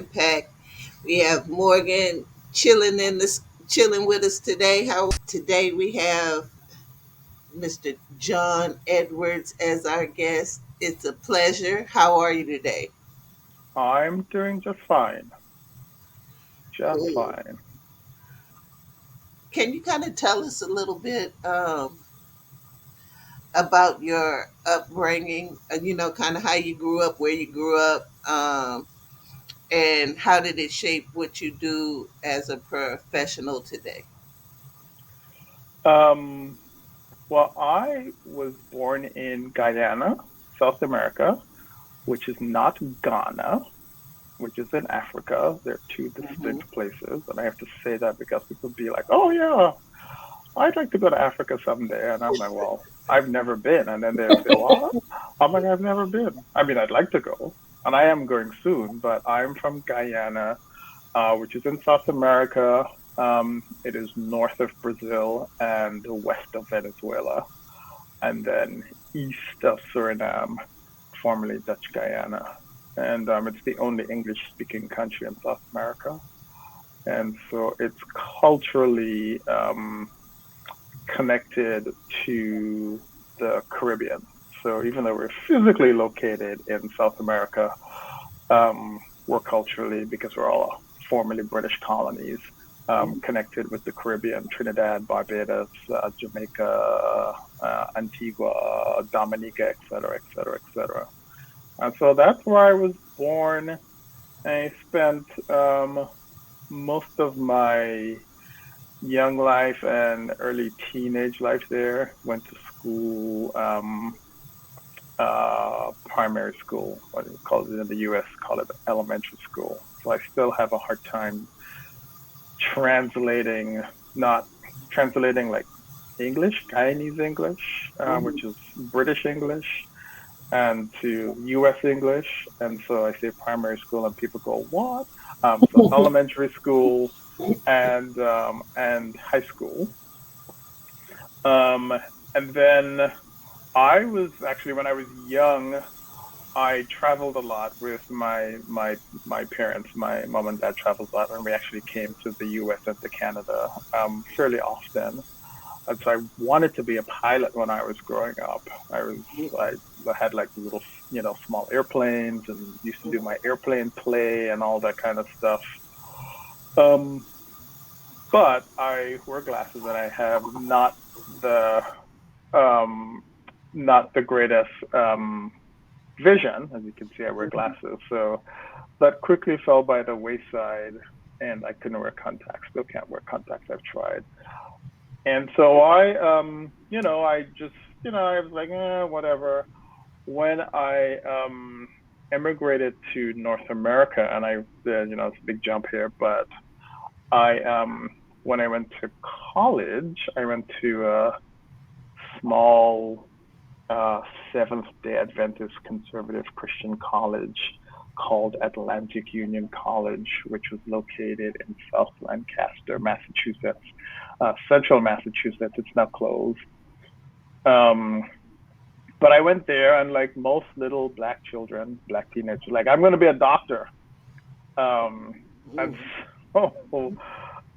Impact. We have Morgan chilling with us today. How today we have Mr. John Edwards as our guest. It's a pleasure. How are you today? I'm doing just fine. Just Cool. fine. Can you kind of tell us a little bit about your upbringing? Kind of how you grew up, where you grew up, and how did it shape what you do as a professional today? Um, well, I was born in Guyana, South America, which is not Ghana, which is in Africa. They're two Hmm. distinct places. And I have to say that because people be like, oh, yeah, I'd like to go to Africa someday. And I'm like, well, I've never been. And then they'll say, what? I'm like, I've never been. I mean, I'd like to go. And I am going soon, but I'm from Guyana, which is in South America. It is north of Brazil and west of Venezuela, and then east of Suriname, formerly Dutch Guyana. And it's the only English speaking country in South America. And so it's culturally connected to the Caribbean. So even though we're physically located in South America, we're culturally, because we're all formerly British colonies, connected with the Caribbean, Trinidad, Barbados, Jamaica, Antigua, Dominica, et cetera, et cetera, et cetera. And so that's where I was born. I spent most of my young life and early teenage life there. Went to school, primary school, what do you call it in the US, call it elementary school. So I still have a hard time translating, not translating like English, Guyanese English, Hmm. which is British English, and to US English. And so I say primary school, and people go, "What?" So elementary school and high school. Um, and then I was actually, when I was young, I traveled a lot with my parents. My mom and dad traveled a lot, and we actually came to the U.S. and to Canada fairly often. And so I wanted to be a pilot when I was growing up. I had like little, small airplanes, and used to do my airplane play and all that kind of stuff. Um, but I wear glasses, and I have the um, not the greatest vision. As you can see, I wear glasses, so that quickly fell by the wayside, and I couldn't wear contacts. Still can't wear contacts. I've tried. And so I just, I was like, whatever. When I immigrated to North America, and it's a big jump here, but I when I went to college, I went to a small uh, Seventh Day Adventist conservative Christian college called Atlantic Union College, which was located in South Lancaster, Massachusetts, central Massachusetts. It's now closed. Um, but I went there, and like most little black children, black teenagers, like, I'm going to be a doctor. Um, and so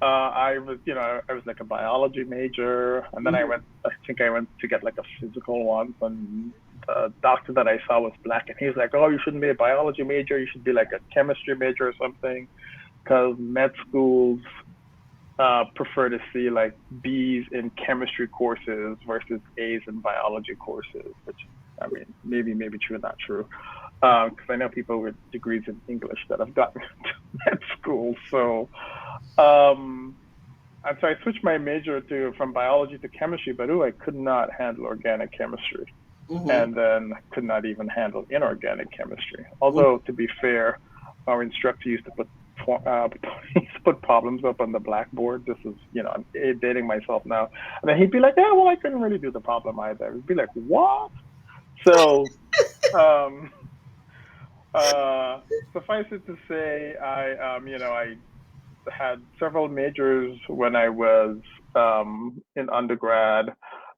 I was like a biology major, and then Hmm. I think I went to get like a physical once, and the doctor that I saw was black, and he was like, "Oh, you shouldn't be a biology major. You should be like a chemistry major or something, because med schools prefer to see like B's in chemistry courses versus A's in biology courses," which, I mean, maybe true, not true, because I know people with degrees in English that have gotten to med school. So, um, and so I switched my major to from biology to chemistry, but I could not handle organic chemistry, Hmm. and then could not even handle inorganic chemistry. Hmm. Although, to be fair, our instructor used to used to put problems up on the blackboard. This is, I'm dating myself now, and then he'd be like, "Yeah, well, I couldn't really do the problem either." He'd be like, "What?" So, um, uh, suffice it to say, I had several majors when I was in undergrad,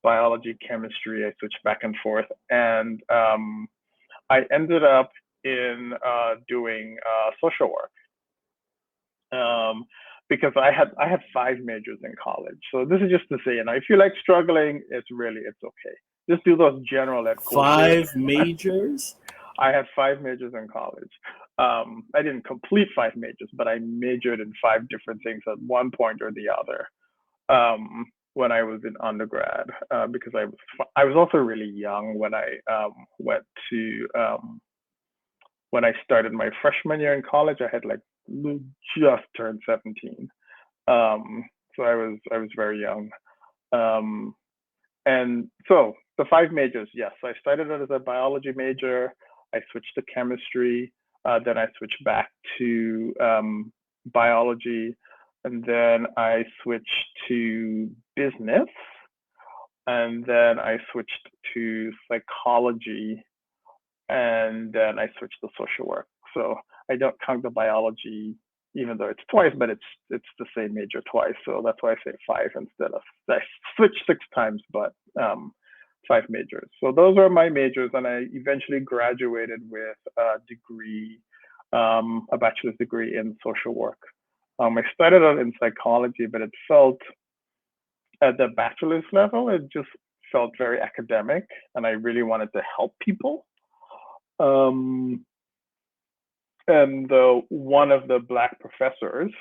biology, chemistry. I switched back and forth, and I ended up in doing social work. because I had 5 majors in college. So this is just to say, if you like struggling, it's okay. Just do those general ed courses. 5 majors? I had 5 majors in college. I didn't complete 5 majors, but I majored in 5 different things at one point or the other when I was in undergrad, because I was also really young when I went to when I started my freshman year in college. I had just turned 17, so I was very young, um, and so the 5 majors. Yes, I started out as a biology major. I switched to chemistry. Then I switched back to biology, and then I switched to business, and then I switched to psychology, and then I switched to social work. So I don't count the biology, even though it's twice, but it's the same major twice. So that's why I say 5 instead of I switched 6 times, but 5 majors. So those are my majors, and I eventually graduated with a degree, a bachelor's degree in social work. I started out in psychology, but it felt at the bachelor's level, it just felt very academic, and I really wanted to help people. Um, and one of the Black professors,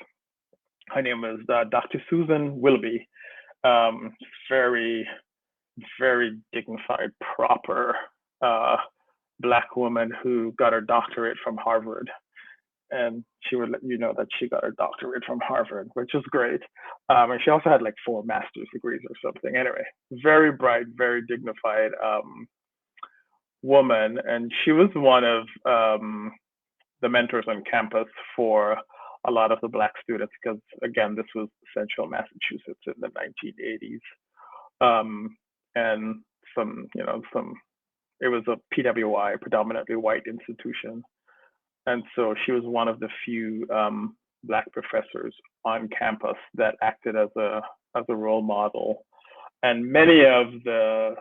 her name was Dr. Susan Wilby, very, very dignified, proper Black woman who got her doctorate from Harvard. And she would let you know that she got her doctorate from Harvard, which is great. And she also had 4 master's degrees or something. Anyway, very bright, very dignified woman. And she was one of the mentors on campus for a lot of the Black students, because again, this was central Massachusetts in the 1980s. And it was a PWI, predominantly white institution. And so she was one of the few Black professors on campus that acted as a role model. And many of the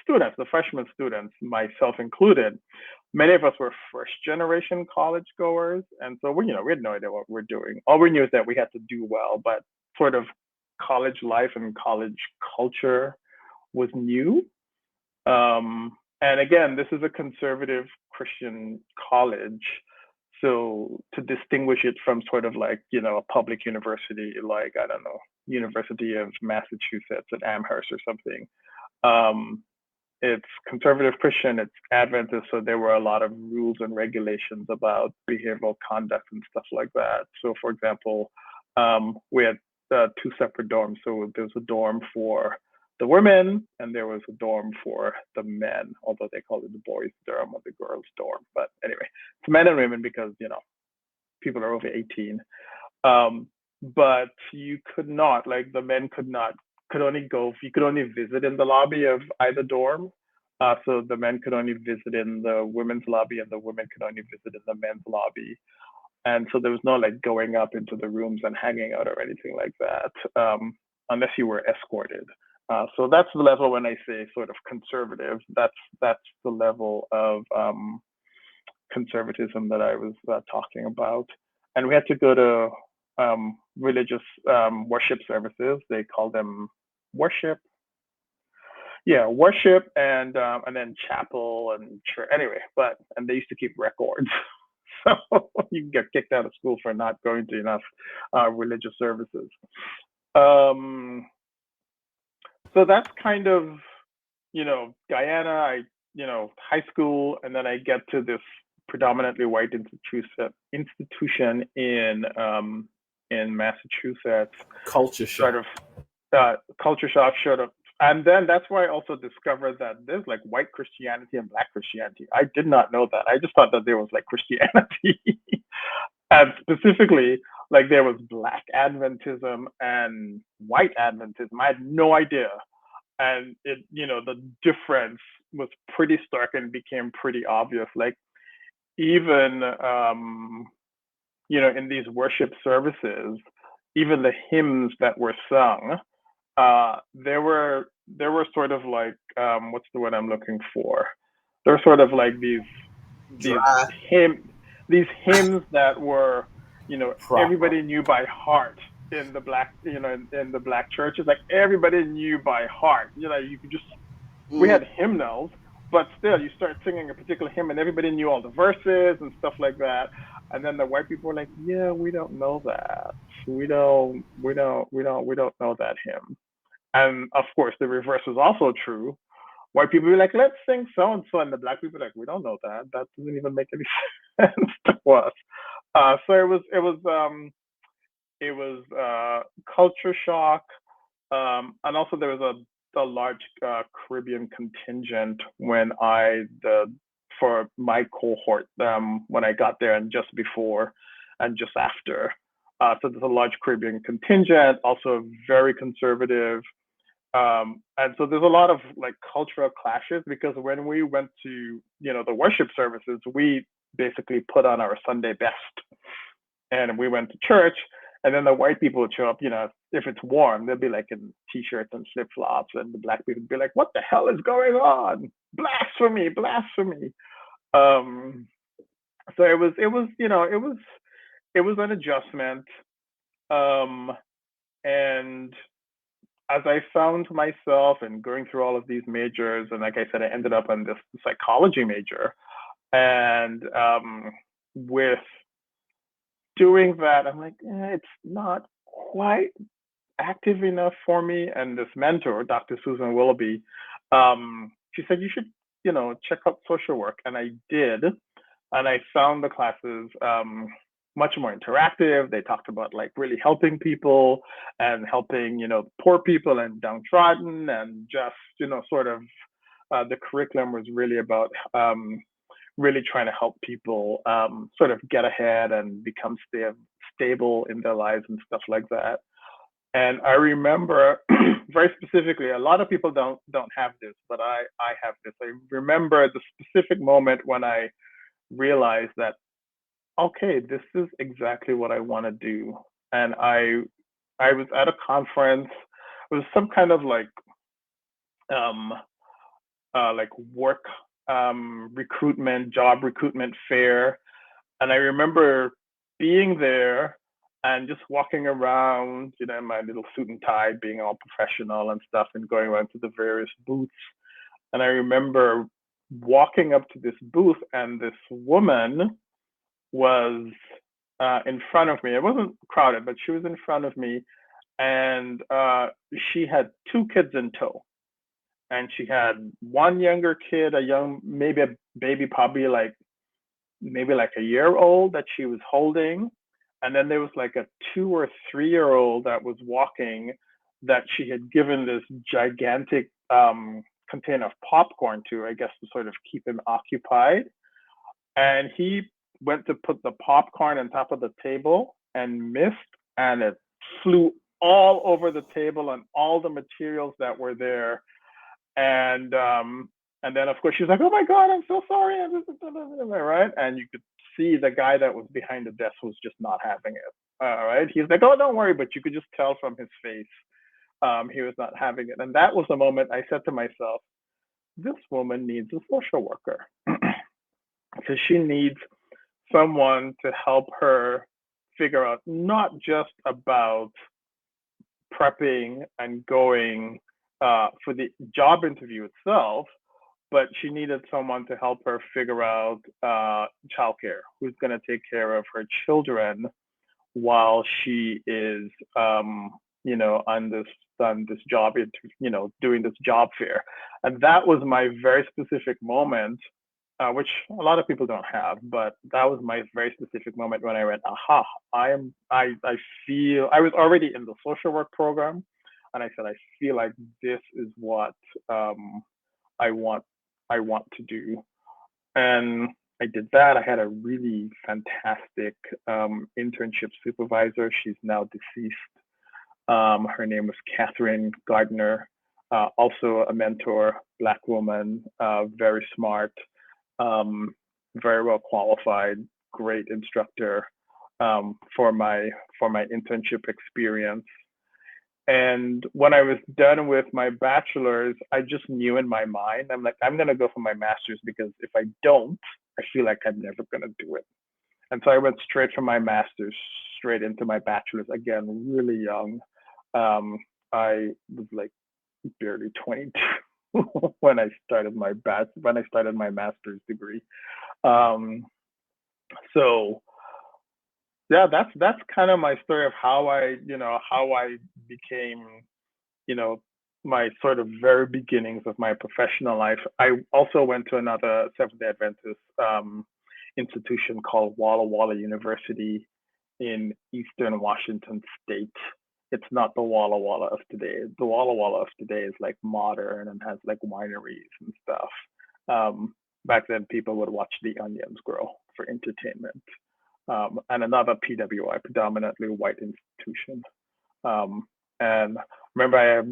students, the freshman students, myself included, many of us were first generation college goers. And so we had no idea what we're doing. All we knew is that we had to do well, but sort of college life and college culture was new. And again, this is a conservative Christian college. So to distinguish it from sort of a public university, I don't know, University of Massachusetts at Amherst or something, it's conservative Christian, it's Adventist. So there were a lot of rules and regulations about behavioral conduct and stuff like that. So for example, we had 2 separate dorms. So there was a dorm for the women, and there was a dorm for the men, although they called it the boys' dorm or the girls' dorm. But anyway, it's men and women because, people are over 18. But you could not, the men could only visit in the lobby of either dorm. So the men could only visit in the women's lobby, and the women could only visit in the men's lobby. And so there was no going up into the rooms and hanging out or anything like that, unless you were escorted. So that's the level when I say sort of conservative. That's the level of conservatism that I was talking about. And we had to go to religious worship services. They call them worship. Yeah, worship and then chapel and church. Anyway, and they used to keep records. So you can get kicked out of school for not going to enough religious services. So that's kind of, Guyana, high school, and then I get to this predominantly white institution in Massachusetts. Culture shock. Culture shock showed up. And then that's where I also discovered that there's white Christianity and Black Christianity. I did not know that. I just thought that there was Christianity. And specifically, there was Black Adventism and white Adventism. I had no idea. And it, the difference was pretty stark and became pretty obvious. Even, in these worship services, even the hymns that were sung, there were sort of what's the word I'm looking for? They're sort of these hymns that were everybody knew by heart in the black, in the black churches, like everybody knew by heart. You could just, we Mm. had hymnals, but still you start singing a particular hymn and everybody knew all the verses and stuff like that. And then the white people were like, yeah, we don't know that. We don't know that hymn. And of course, the reverse was also true. White people were like, let's sing so and so, and the black people were like, we don't know that. That doesn't even make any sense to us. So it was culture shock, and also there was a large Caribbean contingent for my cohort, when I got there, and just before and just after. So there's a large Caribbean contingent, also very conservative. And so there's a lot of like cultural clashes, because when we went to, the worship services, we basically put on our Sunday best and we went to church. And then the white people would show up, if it's warm, they'll be like in t-shirts and flip-flops, and the black people would be like, what the hell is going on? Blasphemy, blasphemy. So it was an adjustment. And as I found myself and going through all of these majors, and like I said, I ended up on this psychology major. And with doing that, I'm like, it's not quite active enough for me. And this mentor, Dr. Susan Wilby, she said, you should, check out social work. And I did. And I found the classes much more interactive. They talked about like really helping people and helping, poor people and downtrodden, and just, sort of the curriculum was really about really trying to help people sort of get ahead and become stable in their lives and stuff like that. And I remember very specifically, a lot of people don't have this, but I have this. I remember the specific moment when I realized that, okay, this is exactly what I want to do. And I was at a conference. It was some kind of like work job recruitment fair. And I remember being there and just walking around, in my little suit and tie, being all professional and stuff, and going around to the various booths. And I remember walking up to this booth, and this woman was in front of me. It wasn't crowded, but she was in front of me, and she had two kids in tow. And she had one younger kid, maybe a baby, probably maybe like a year old, that she was holding. And then there was like a 2 or 3-year-old that was walking, that she had given this gigantic container of popcorn to, I guess, to sort of keep him occupied. And he went to put the popcorn on top of the table and missed, and it flew all over the table and all the materials that were there. And then of course she's like, oh my God, I'm so sorry. Right. And you could see the guy that was behind the desk was just not having it. Right. He's like, oh, don't worry. But you could just tell from his face, he was not having it. And that was the moment I said to myself, this woman needs a social worker, because she needs someone to help her figure out not just about prepping and going for the job interview itself, but she needed someone to help her figure out childcare, who's going to take care of her children while she is, on this job, doing this job fair. And that was my very specific moment, which a lot of people don't have, but that was my very specific moment when I went, aha, I feel, I was already in the social work program, and I said, I feel like this is what I want to do. And I did that. I had a really fantastic internship supervisor. She's now deceased. Her name was Catherine Gardner, also a mentor, Black woman, very smart, very well qualified, great instructor for my internship experience. And when I was done with my bachelor's, I just knew in my mind, I'm like, I'm going to go for my master's, because if I don't, I feel like I'm never going to do it. And so I went straight from my master's straight into my bachelor's, again, really young. I was like barely 22 when I started my master's degree. So yeah, that's kind of my story of how I became, my sort of very beginnings of my professional life. I also went to another Seventh-day Adventist institution called Walla Walla University in Eastern Washington State. It's not the Walla Walla of today. The Walla Walla of today is like modern and has like wineries and stuff. Back then, people would watch the onions grow for entertainment. And another PWI, predominantly white institution. And remember, I have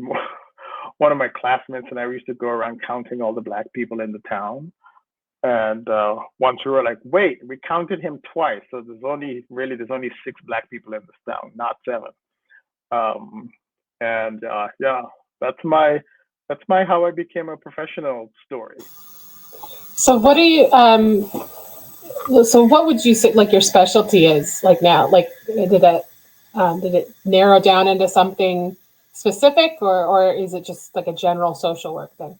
one of my classmates and I used to go around counting all the black people in the town. And once we were like, wait, we counted him twice, so there's only 6 black people in this town, not 7. Yeah, that's my how I became a professional story. So what do you so what would you say like your specialty is like now? Like did it narrow down into something specific, or is it just like a general social work thing?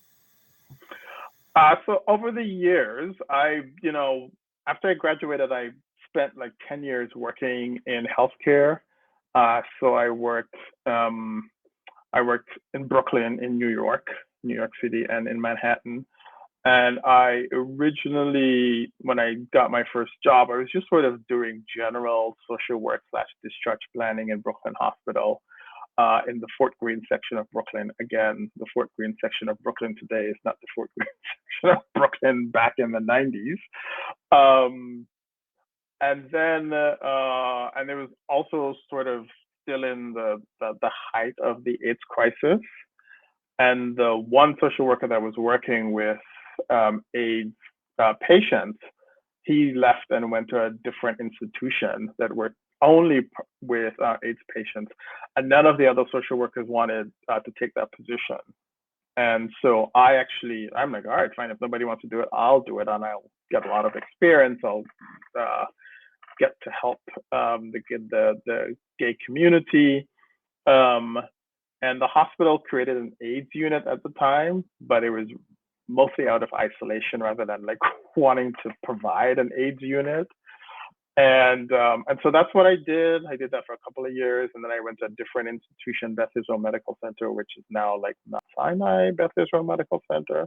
So over the years, after I graduated, I spent like 10 years working in healthcare. So I worked in Brooklyn, in New York City, and in Manhattan. And I originally, when I got my first job, I was just sort of doing general social work / discharge planning in Brooklyn Hospital. In the Fort Greene section of Brooklyn. Again, the Fort Greene section of Brooklyn today is not the Fort Greene section of Brooklyn back in the 90s. And then, and it was also sort of still in the height of the AIDS crisis. And the one social worker that was working with AIDS patients, he left and went to a different institution that worked only with AIDS patients, and none of the other social workers wanted to take that position. And so I'm like, all right, fine. If nobody wants to do it, I'll do it, and I'll get a lot of experience. I'll get to help the gay community. And the hospital created an AIDS unit at the time, but it was mostly out of isolation rather than like wanting to provide an AIDS unit. And so that's what I did. I did that for a couple of years, and then I went to a different institution, Beth Israel Medical Center, which is now like Mount Sinai Beth Israel Medical Center.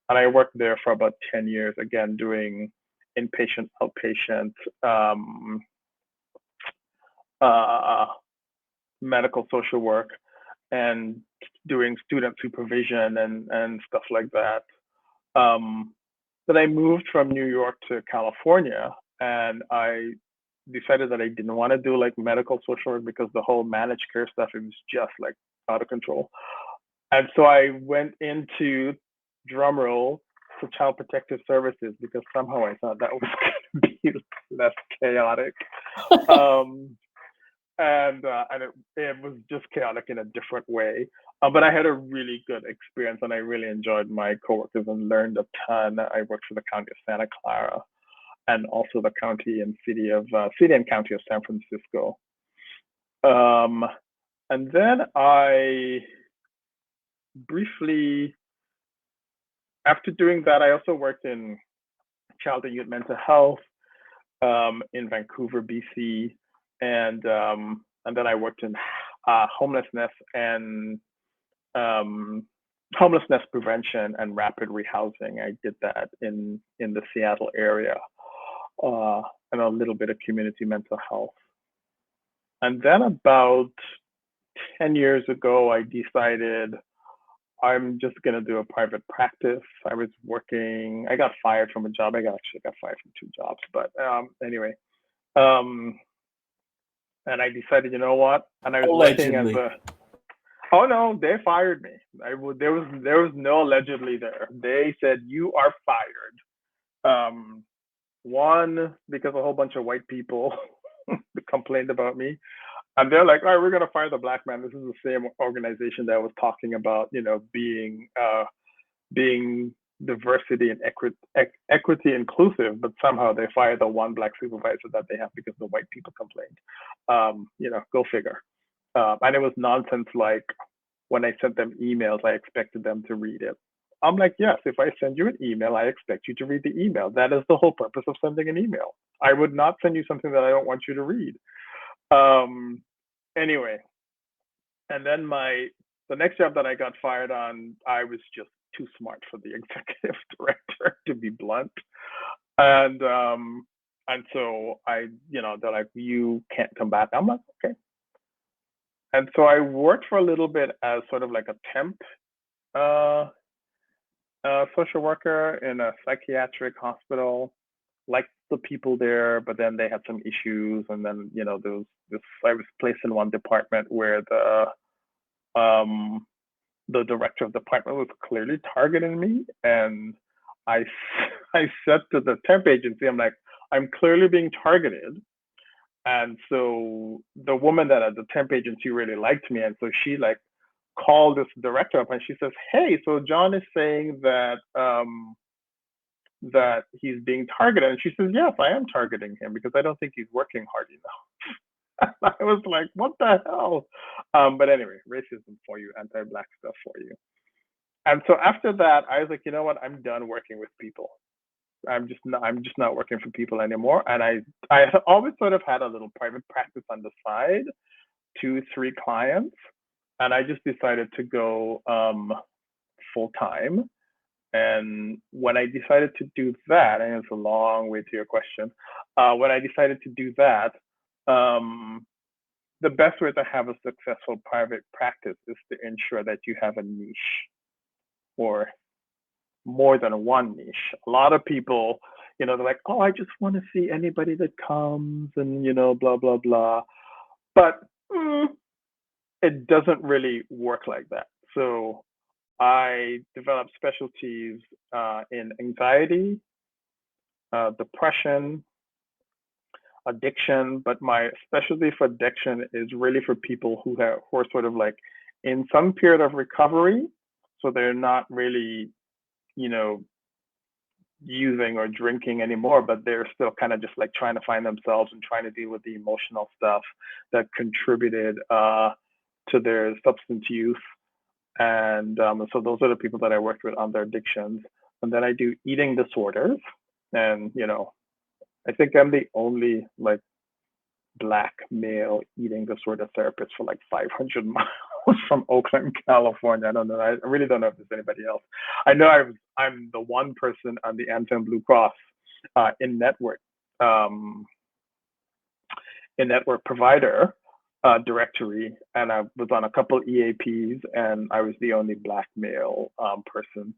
And I worked there for about 10 years, again, doing inpatient, outpatient medical social work and doing student supervision and stuff like that. But I moved from New York to California, and I decided that I didn't want to do like medical social work because the whole managed care stuff, it was just like out of control. And so I went into, drumroll, to Child Protective Services because somehow I thought that was going to be less chaotic. And it was just chaotic in a different way. But I had a really good experience, and I really enjoyed my coworkers and learned a ton. I worked for the County of Santa Clara, and also the City and County of San Francisco. And then I briefly, after doing that, I also worked in child and youth mental health in Vancouver, BC, and then I worked in homelessness and homelessness prevention and rapid rehousing. I did that in the Seattle area, and a little bit of community mental health. And then about 10 years ago, I decided I'm just going to do a private practice. I got fired from a job. I actually got fired from 2 jobs, but anyway. And I decided, you know what? And I was working as oh no, they fired me. There was no allegedly there. They said, you are fired. One, because a whole bunch of white people complained about me. And they're like, all right, we're going to fire the black man. This is the same organization that was talking about, being diversity and equity inclusive, but somehow they fire the one black supervisor that they have because the white people complained. Go figure. And it was nonsense. Like when I sent them emails, I expected them to read it. I'm like, yes, if I send you an email, I expect you to read the email. That is the whole purpose of sending an email. I would not send you something that I don't want you to read. Anyway, and then the next job that I got fired on, I was just too smart for the executive director, to be blunt. And so they're like, you can't come back. I'm like, okay. And so I worked for a little bit as sort of like a temp social worker in a psychiatric hospital. Liked the people there, but then they had some issues. And then, I was placed in one department where the director of the department was clearly targeting me. And I said to the temp agency, I'm like, I'm clearly being targeted. And so the woman that at the temp agency really liked me. And so she like called this director up and she says, hey, so John is saying that that he's being targeted. And she says, yes, I am targeting him because I don't think he's working hard enough. I was like, what the hell? But anyway, racism for you, anti-black stuff for you. And so after that, I was like, you know what? I'm done working with people. I'm just not working for people anymore. And I always sort of had a little private practice on the side, 2-3 clients. And I just decided to go full time. And when I decided to do that, and it's a long way to your question, when I decided to do that, the best way to have a successful private practice is to ensure that you have a niche or more than one niche. A lot of people, they're like, oh, I just want to see anybody that comes and, blah, blah, blah. But it doesn't really work like that. So I developed specialties in anxiety, depression, addiction, but my specialty for addiction is really for people who are sort of like in some period of recovery. So they're not really, using or drinking anymore, but they're still kind of just like trying to find themselves and trying to deal with the emotional stuff that contributed to their substance use. And so those are the people that I worked with on their addictions. And then I do eating disorders. And, I think I'm the only like Black male eating disorder therapist for like 500 miles from Oakland, California. I don't know. I really don't know if there's anybody else. I know I'm the one person on the Anthem Blue Cross in network provider directory, and I was on a couple EAPs, and I was the only Black male person.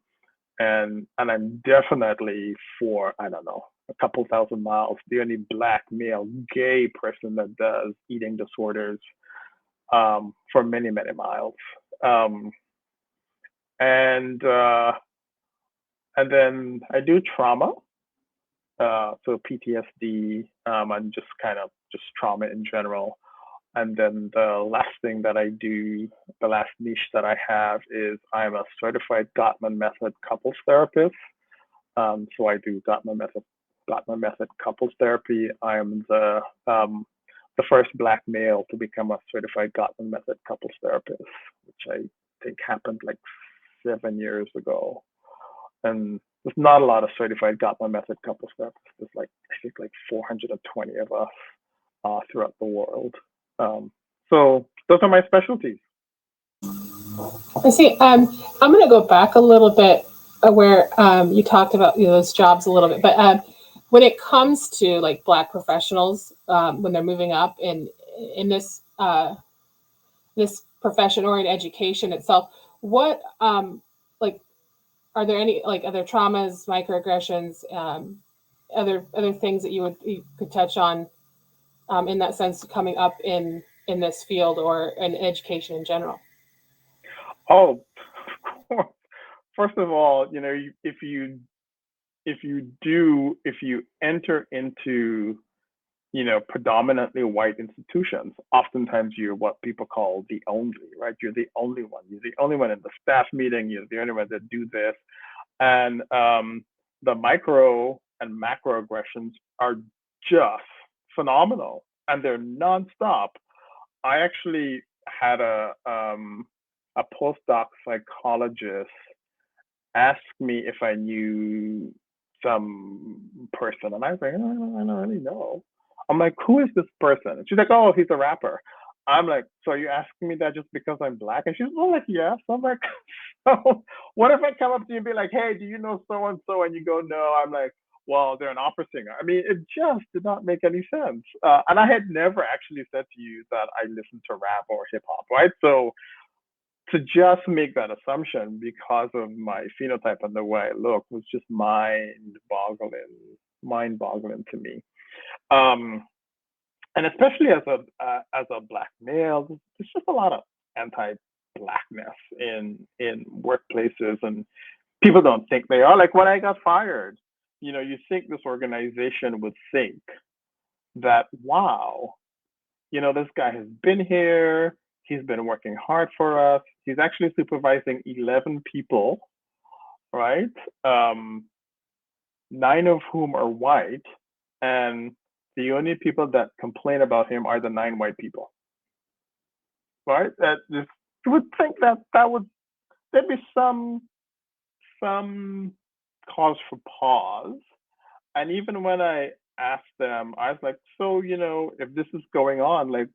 And I'm definitely for, I don't know, a couple thousand miles, the only Black male gay person that does eating disorders for many, many miles. And then I do trauma, so PTSD, and just trauma in general. And then the last thing that I do, the last niche that I have is I'm a certified Gottman Method couples therapist. So I do Gottman Method couples therapy. I am the first Black male to become a certified Gottman Method couples therapist, which I think happened like 7 years ago. And there's not a lot of certified Gottman Method couples therapists. There's I think 420 of us throughout the world. So those are my specialties. I see. I'm going to go back a little bit where you talked about those jobs a little bit, but when it comes to like Black professionals when they're moving up in this this profession or in education itself, what are there any other traumas, microaggressions, other things that you could touch on in that sense coming up in this field or in education in general? Oh, of course. First of all, if you enter into, predominantly white institutions, oftentimes you're what people call the only, right? You're the only one. You're the only one in the staff meeting. You're the only one that do this. And the micro and macroaggressions are just phenomenal, and they're nonstop. I actually had a postdoc psychologist ask me if I knew some person, and I was like, I don't really know. I'm like, who is this person? And she's like, oh, he's a rapper. I'm like, so are you asking me that just because I'm Black? And she's like, yeah. So I'm like, so what if I come up to you and be like, hey, do you know so and so? And you go, no. I'm like, well, they're an opera singer. I mean, it just did not make any sense. And I had never actually said to you that I listened to rap or hip hop, right? So to just make that assumption because of my phenotype and the way I look was just mind-boggling to me. And especially as a Black male, there's just a lot of anti-Blackness in workplaces, and people don't think they are. Like when I got fired, you think this organization would think that, wow, this guy has been here, he's been working hard for us, he's actually supervising 11 people, right? 9 of whom are white, and the only people that complain about him are the 9 white people, right? That just, you would think that there'd be some cause for pause. And even when I asked them, I was like, so, if this is going on, like,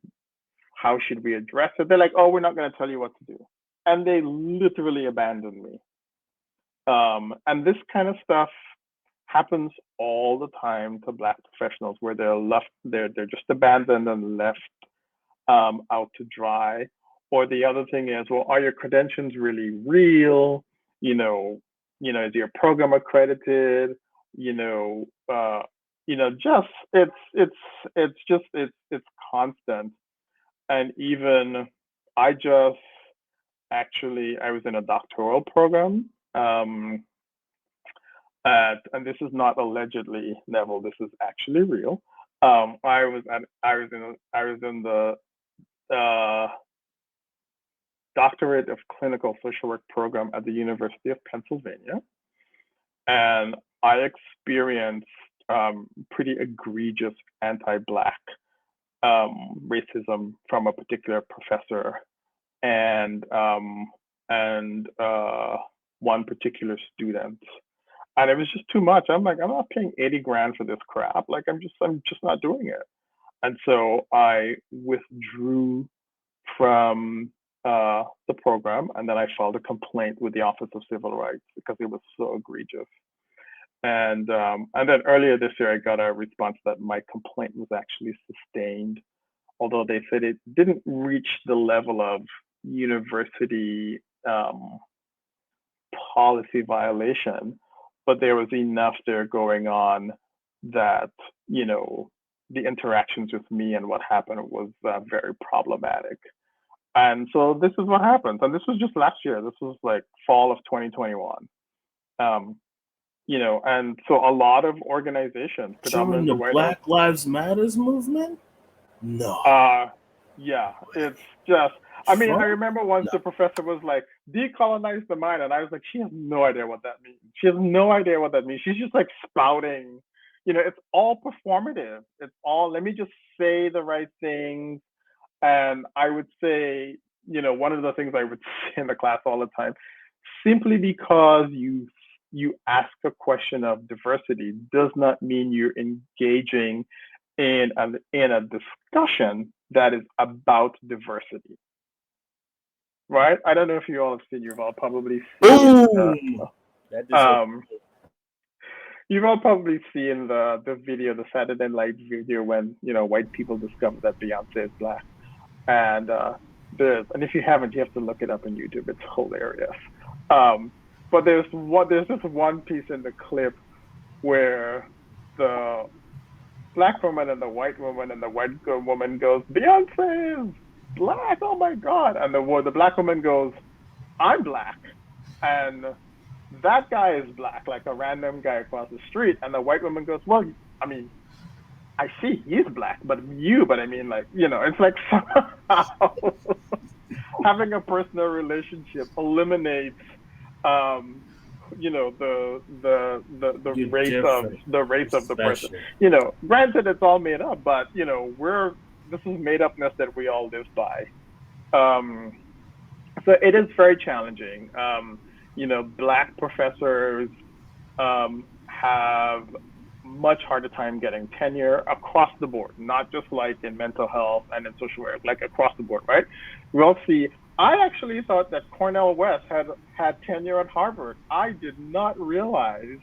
how should we address it? They're like, oh, we're not going to tell you what to do. And they literally abandoned me. And this kind of stuff happens all the time to Black professionals, where they're just abandoned and left out to dry. Or the other thing is, well, are your credentials really real? Is your program accredited? Just it's constant. And even I was in a doctoral program, and this is not allegedly, Neville, this is actually real. I was in the Doctorate of Clinical Social Work program at the University of Pennsylvania, and I experienced pretty egregious anti-Black racism from a particular professor and one particular student, and it was just too much. I'm like, I'm not paying $80,000 for this crap. Like, I'm just not doing it. And so I withdrew from the program, and then I filed a complaint with the Office of Civil Rights because it was so egregious. And then earlier this year, I got a response that my complaint was actually sustained, although they said it didn't reach the level of university policy violation, but there was enough there going on that, the interactions with me and what happened was very problematic. And so this is what happens. And this was just last year. This was like fall of 2021. And so a lot of organizations, during the Black Lives Matters movement? No. Yeah, it's just, I remember once the professor was like, decolonize the mind. And I was like, she has no idea what that means. She has no idea what that means. She's just like spouting, it's all performative. It's all, let me just say the right things. And I would say, one of the things I would say in the class all the time, simply because you ask a question of diversity does not mean you're engaging in a discussion that is about diversity, right? I don't know if you all have seen, you've all probably seen you've all probably seen the video, the Saturday Night video, when white people discover that Beyonce is Black, and if you haven't, you have to look it up on YouTube. It's hilarious. But there's just one piece in the clip where the Black woman and the white woman, and the white woman goes, Beyonce is Black, oh my God. And the Black woman goes, I'm Black. And that guy is Black, like a random guy across the street. And the white woman goes, well, I see he's Black, but it's like somehow having a personal relationship eliminates the You're race of different. the person. Special. Granted, it's all made up, but this is made upness that we all live by. So it is very challenging. Black professors have much harder time getting tenure across the board, not just like in mental health and in social work, like across the board, right? We'll see. I actually thought that Cornell West had tenure at Harvard. I did not realize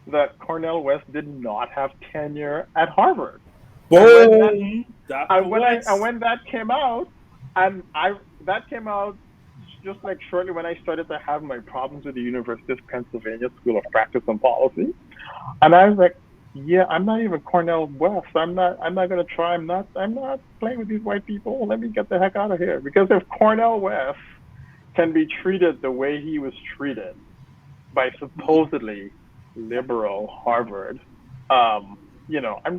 that Cornell West did not have tenure at Harvard. And when that Boom, Dr. West. when that came out, and I that came out just like shortly when I started to have my problems with the University of Pennsylvania School of Practice and Policy, and I was like, yeah, I'm not even Cornell West. I'm not gonna try. I'm not playing with these white people. Let me get the heck out of here. Because if Cornell West can be treated the way he was treated by supposedly liberal Harvard, I'm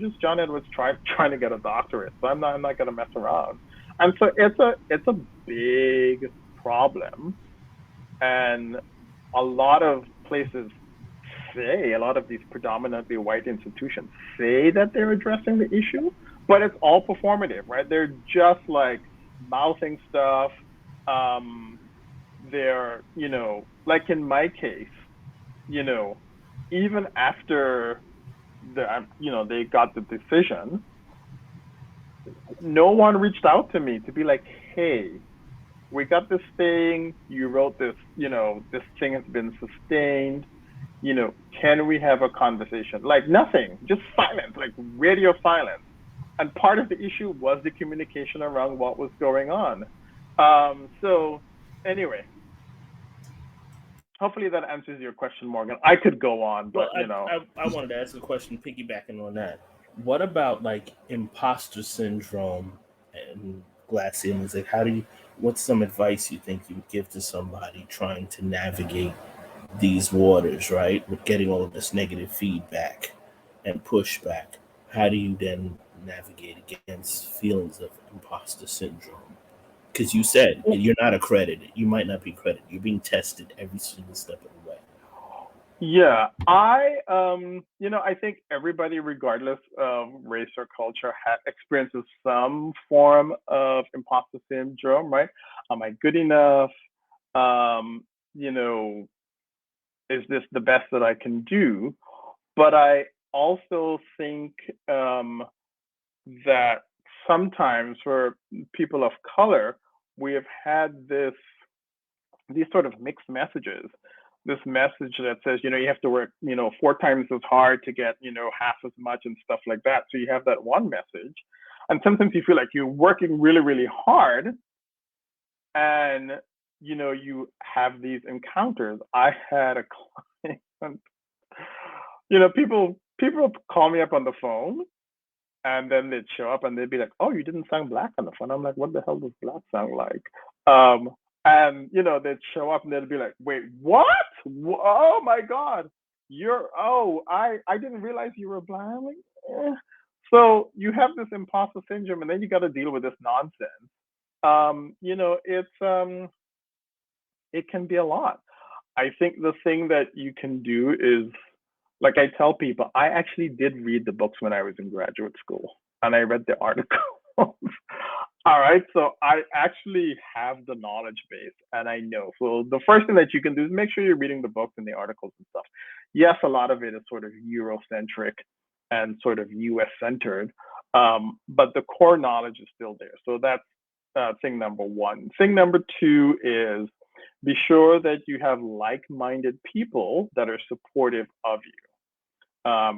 just John Edwards trying to get a doctorate. So I'm not gonna mess around. And so it's a big problem. And a lot of places a lot of these predominantly white institutions say that they're addressing the issue, but it's all performative, right? They're just like mouthing stuff. They're, like in my case, even after they got the decision, no one reached out to me to be like, hey, we got this thing, you wrote this, this thing has been sustained, can we have a conversation? Like nothing, just silence, like radio silence. And part of the issue was the communication around what was going on. So anyway, hopefully that answers your question, Morgan. I could go on, but Well, I wanted to ask a question piggybacking on that. What about like imposter syndrome and glass ceilings? Like, what's some advice you think you would give to somebody trying to navigate these waters, right? With getting all of this negative feedback and pushback. How do you then navigate against feelings of imposter syndrome? Because you said you're not accredited. You might not be accredited. You're being tested every single step of the way. Yeah, I think everybody, regardless of race or culture, experiences some form of imposter syndrome, right? Am I good enough? Um, you know, is this the best that I can do? But I also think that sometimes for people of color, we have had these sort of mixed messages. This message that says, you have to work, 4 times as hard to get, half as much and stuff like that. So you have that one message. And sometimes you feel like you're working really, really hard and, you have these encounters. I had a client, people call me up on the phone and then they'd show up and they'd be like, oh, you didn't sound black on the phone. I'm like, what the hell does black sound like? And they'd show up and they'd be like, wait, what? Oh my God. I didn't realize you were black. I'm like, eh. So you have this imposter syndrome and then you got to deal with this nonsense. It can be a lot. I think the thing that you can do is, like I tell people, I actually did read the books when I was in graduate school and I read the articles. All right, so I actually have the knowledge base and I know. So the first thing that you can do is make sure you're reading the books and the articles and stuff. Yes, a lot of it is sort of Eurocentric and sort of US centered, but the core knowledge is still there. So that's thing number one. Thing number two is be sure that you have like-minded people that are supportive of you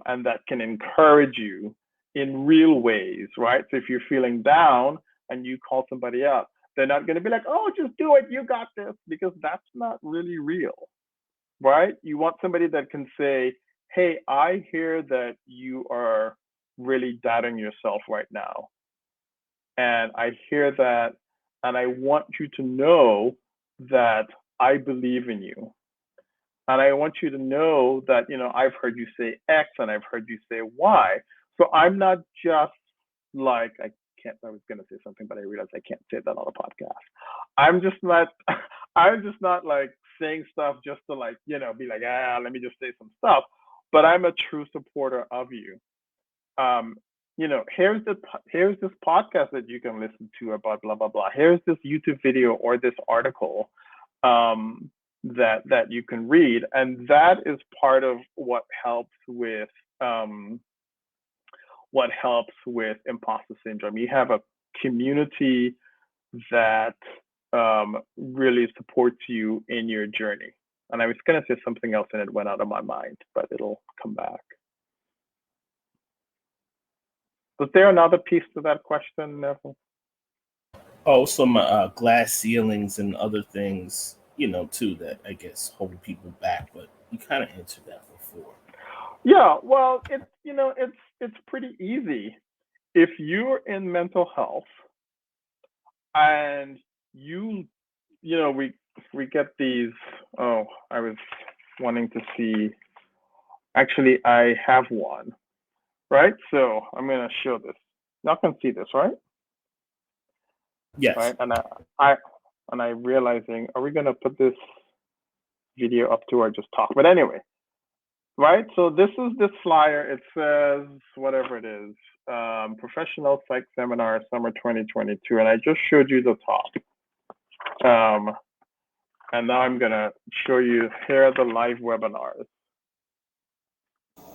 and that can encourage you in real ways, right? So if you're feeling down and you call somebody up, they're not going to be like, oh, just do it, you got this, because that's not really real, right? You want somebody that can say, hey, I hear that you are really doubting yourself right now. And I hear that, and I want you to know that I believe in you. And I want you to know that, I've heard you say X and I've heard you say Y. So I'm not just like, I was going to say something, but I realized I can't say that on a podcast. I'm just not like saying stuff just to like, be like, let me just say some stuff. But I'm a true supporter of you. Here's this podcast that you can listen to about blah blah blah. Here's this YouTube video or this article that you can read, and that is part of what helps with imposter syndrome. You have a community that really supports you in your journey. And I was going to say something else and it went out of my mind, but it'll come back. Was there another piece to that question, Neville? Oh, some glass ceilings and other things, too, that I guess hold people back. But you kind of answered that before. Yeah, well, it's pretty easy. If you're in mental health and we get these. Oh, I was wanting to see. Actually, I have one. Right, so I'm gonna show this. Y'all can see this, right? Yes. Right, and I'm realizing, are we gonna put this video up to or just talk? But anyway, right. So this is this flyer. It says whatever it is, Professional Psych Seminar Summer 2022, and I just showed you the top. And now I'm gonna show you here are the live webinars.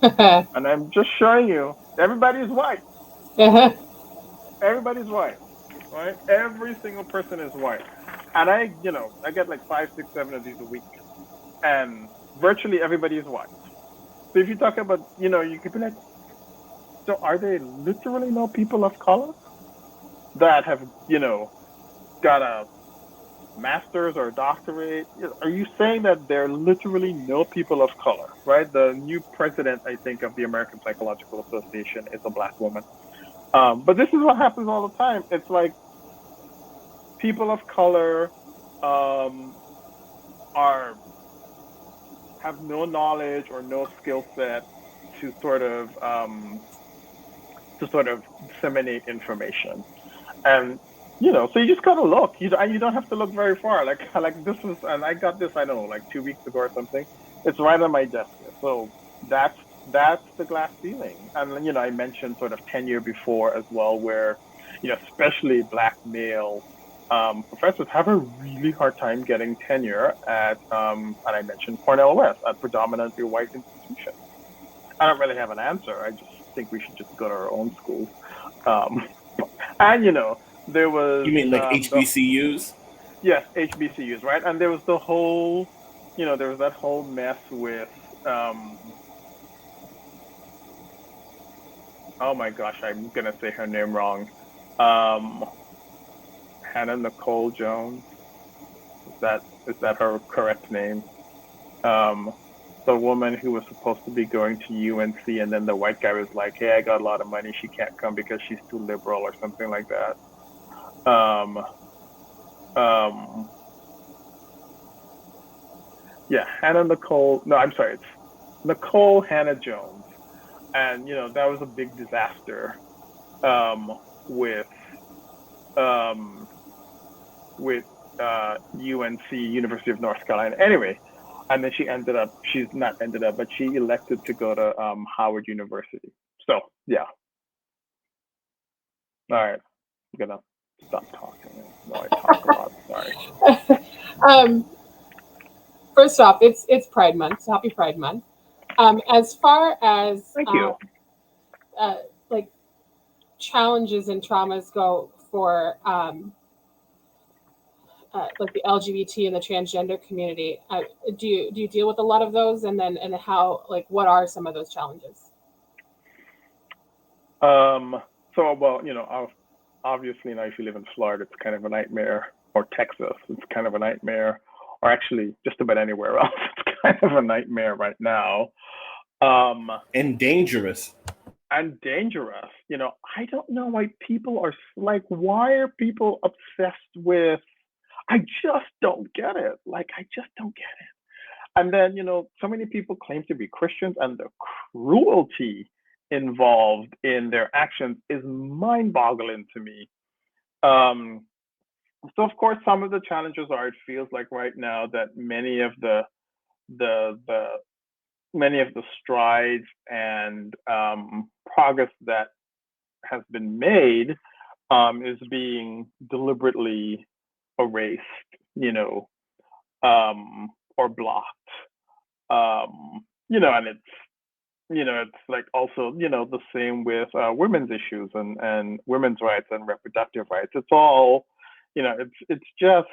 And I'm just showing you, everybody's white. Everybody's white, right? Every single person is white. And I get like 5, 6, 7 of these a week. And virtually everybody is white. So if you talk about, you could be like, so are there literally no people of color that have, got a master's or a doctorate? Are you saying that there are literally no people of color, right? The new president, I think, of the American Psychological Association is a Black woman. But this is what happens all the time. It's like people of color have no knowledge or no skill set to sort of disseminate information. And so you just gotta look. You don't have to look very far. Like this was, and I got this, I don't know, like 2 weeks ago or something. It's right on my desk. So that's the glass ceiling. And I mentioned sort of tenure before as well, where especially Black male professors have a really hard time getting tenure at, and I mentioned Cornell West, at predominantly white institutions. I don't really have an answer. I just think we should just go to our own schools. And there was. You mean like HBCUs? Yes, HBCUs, right? And there was the whole, there was that whole mess with. Oh my gosh, I'm gonna say her name wrong. Hannah Nicole Jones. Is that her correct name? The woman who was supposed to be going to UNC, and then the white guy was like, "Hey, I got a lot of money. She can't come because she's too liberal," or something like that. Yeah, Hannah Nicole. No, I'm sorry. It's Nicole Hannah Jones, and that was a big disaster with UNC, University of North Carolina. Anyway, and then but she elected to go to Howard University. So yeah. All right, I'm gonna stop talking. No, I talk a lot. Sorry. First off, it's Pride Month. So happy Pride Month. As far as Thank you. Like challenges and traumas go for like the LGBT and the transgender community, do you deal with a lot of those, and how, like, what are some of those challenges? So, well, obviously now if you live in Florida, it's kind of a nightmare, or Texas, it's kind of a nightmare, or actually just about anywhere else, it's kind of a nightmare right now. And dangerous. And dangerous. I don't know why people are like, why are people obsessed with, I just don't get it. Like, I just don't get it. And then, so many people claim to be Christians, and the cruelty involved in their actions is mind-boggling to me. So of course, some of the challenges are, it feels like right now that the many of the strides and progress that has been made is being deliberately erased, or blocked. And it's like also, the same with women's issues and women's rights and reproductive rights. It's all, it's just,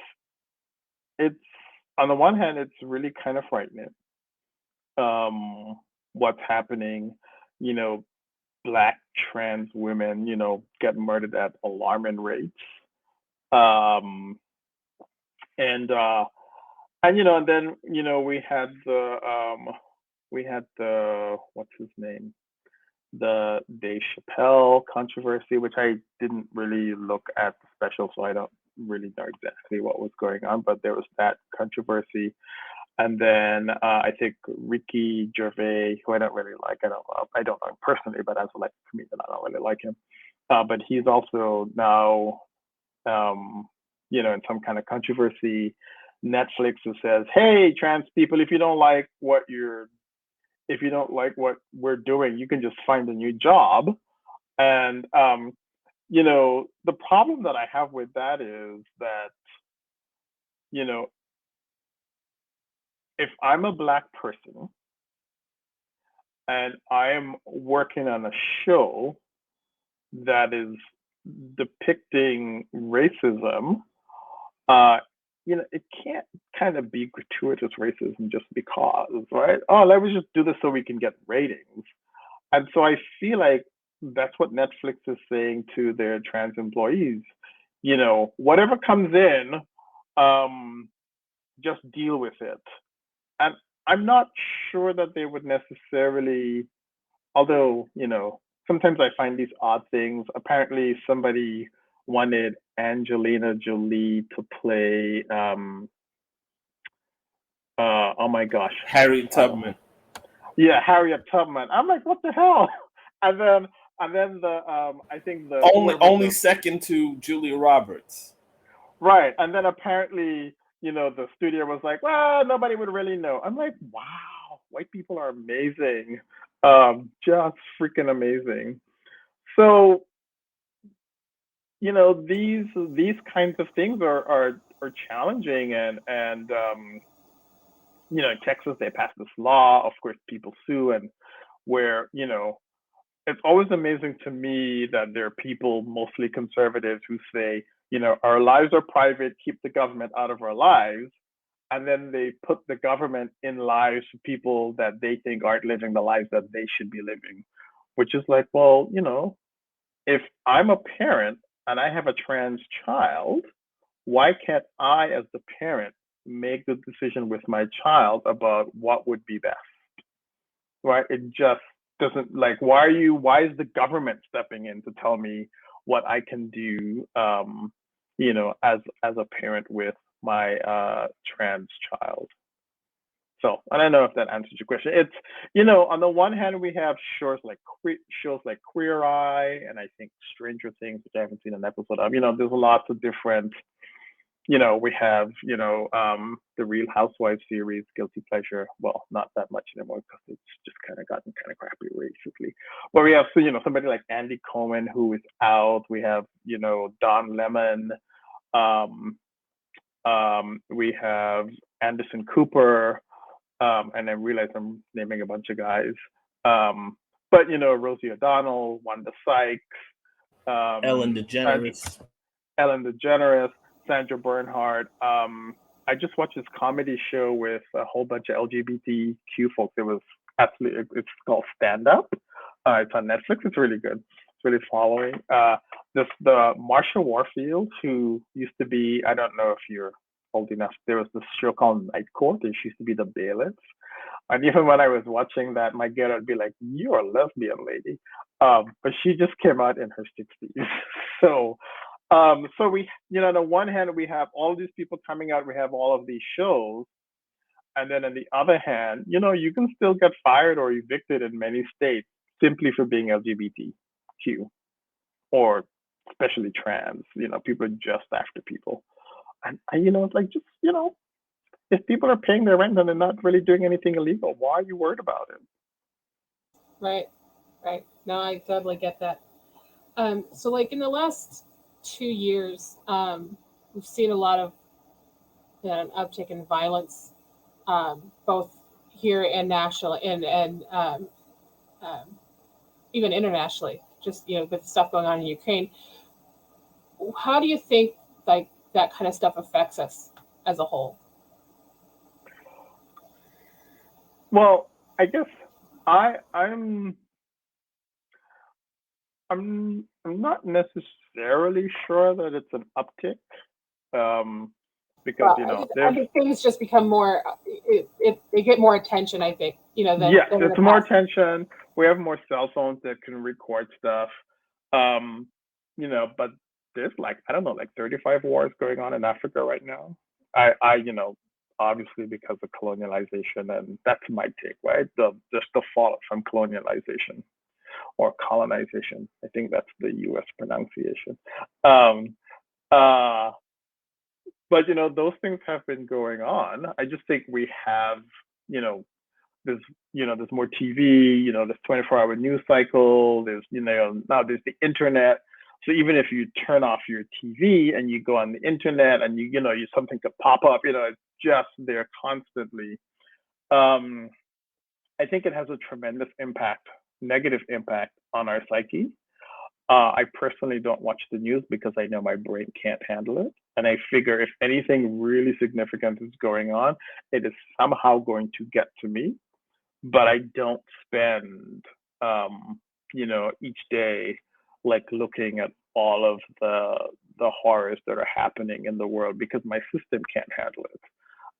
it's, on the one hand, it's really kind of frightening, what's happening. you know, Black trans women, get murdered at alarming rates. Um, and and then, we had the, what's his name? The Dave Chappelle controversy, which I didn't really look at the special, so I don't really know exactly what was going on, but there was that controversy. And then I think Ricky Gervais, who I don't really like, I don't know him personally, but as a comedian, I don't really like him. But he's also now, in some kind of controversy. Netflix who says, "Hey, trans people, if you don't like what we're doing, you can just find a new job." And the problem that I have with that is that, if I'm a Black person and I am working on a show that is depicting racism, it can't kind of be gratuitous racism just because, right? Oh, let me just do this so we can get ratings. And so I feel like that's what Netflix is saying to their trans employees. Whatever comes in, just deal with it. And I'm not sure that they would necessarily, although, sometimes I find these odd things. Apparently somebody wanted Angelina Jolie to play, oh my gosh. Harriet Tubman. Yeah, Harriet Tubman. I'm like, what the hell? And then I think the only second to Julia Roberts. Right. And then apparently, the studio was like, well, nobody would really know. I'm like, wow, white people are amazing. Just freaking amazing. So, these kinds of things are challenging, and in Texas they passed this law. Of course, people sue, and where it's always amazing to me that there are people, mostly conservatives, who say, our lives are private, keep the government out of our lives. And then they put the government in lives for people that they think aren't living the lives that they should be living, which is like, well, if I'm a parent and I have a trans child, why can't I, as the parent, make the decision with my child about what would be best? Right? It just doesn't, why is the government stepping in to tell me what I can do, as a parent with my trans child? So I don't know if that answers your question. It's, on the one hand, we have shows like Queer Eye, and I think Stranger Things, which I haven't seen an episode of. There's lots of different, we have, the Real Housewives series, Guilty Pleasure. Well, not that much anymore because it's just kind of gotten kind of crappy recently. But we have, somebody like Andy Cohen who is out. We have, Don Lemon. We have Anderson Cooper. And I realize I'm naming a bunch of guys. But Rosie O'Donnell, Wanda Sykes, Ellen DeGeneres, Sandra Bernhard. I just watched this comedy show with a whole bunch of LGBTQ folks. It's called Stand Up. It's on Netflix. It's really good. It's really following. The Marsha Warfield, who used to be, I don't know if you're old enough, there was this show called Night Court, and she used to be the bailiff. And even when I was watching that, my girl would be like, "You're a lesbian, lady," but she just came out in her 60s. So we, on the one hand, we have all these people coming out, we have all of these shows, and then on the other hand, you can still get fired or evicted in many states simply for being LGBTQ, or especially trans. People are just after people. And it's like, just, if people are paying their rent and they're not really doing anything illegal, why are you worried about it? Right. No, I totally get that. So like in the last 2 years, we've seen a lot of an uptick in violence, both here and national and even internationally, just with the stuff going on in Ukraine. How do you think like that kind of stuff affects us as a whole? Well, I guess I'm not necessarily sure that it's an uptick, because I think things just become more. They get more attention. I think yes, than in it's the more past. attention. We have more cell phones that can record stuff, but there's like, I don't know, like 35 wars going on in Africa right now. I obviously because of colonialization, and that's my take, right? Just the fallout from colonialization or colonization. I think that's the U.S. pronunciation. Um, uh, but those things have been going on. I just think we have, there's there's more TV, there's 24-hour news cycle. There's now there's the internet. So even if you turn off your TV and you go on the internet and you something could pop up, it's just there constantly. I think it has a tremendous impact, negative impact on our psyche. I personally don't watch the news because I know my brain can't handle it. And I figure if anything really significant is going on, it is somehow going to get to me. But I don't spend, each day like looking at all of the horrors that are happening in the world because my system can't handle it.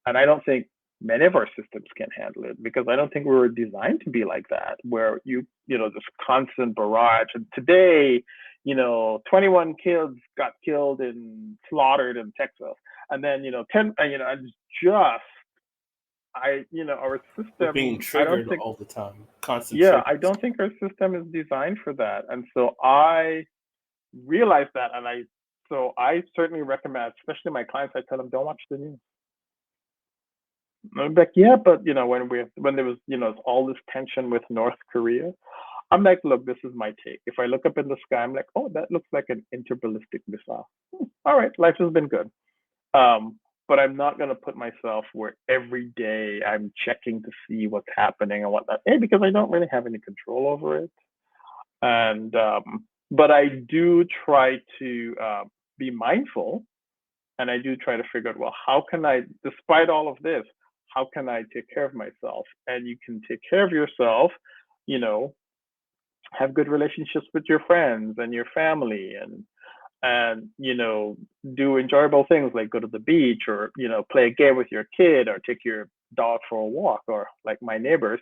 And I don't think many of our systems can handle it because I don't think we were designed to be like that, where this constant barrage. And today, 21 kids got killed and slaughtered in Texas. And then, 10, and just, our system. We're being triggered all the time, constant. Yeah, I don't think our system is designed for that. And so I realized that, and I certainly recommend, especially my clients, I tell them, don't watch the news. I'm like, yeah, but when there was all this tension with North Korea, I'm like, look, this is my take. If I look up in the sky, I'm like, oh, that looks like an interballistic missile. All right, life has been good. But I'm not going to put myself where every day I'm checking to see what's happening and whatnot. Because I don't really have any control over it. And but I do try to be mindful, and I do try to figure out, well, how can I, despite all of this, how can I take care of myself? And you can take care of yourself, have good relationships with your friends and your family, and do enjoyable things like go to the beach or play a game with your kid or take your dog for a walk, or like my neighbors,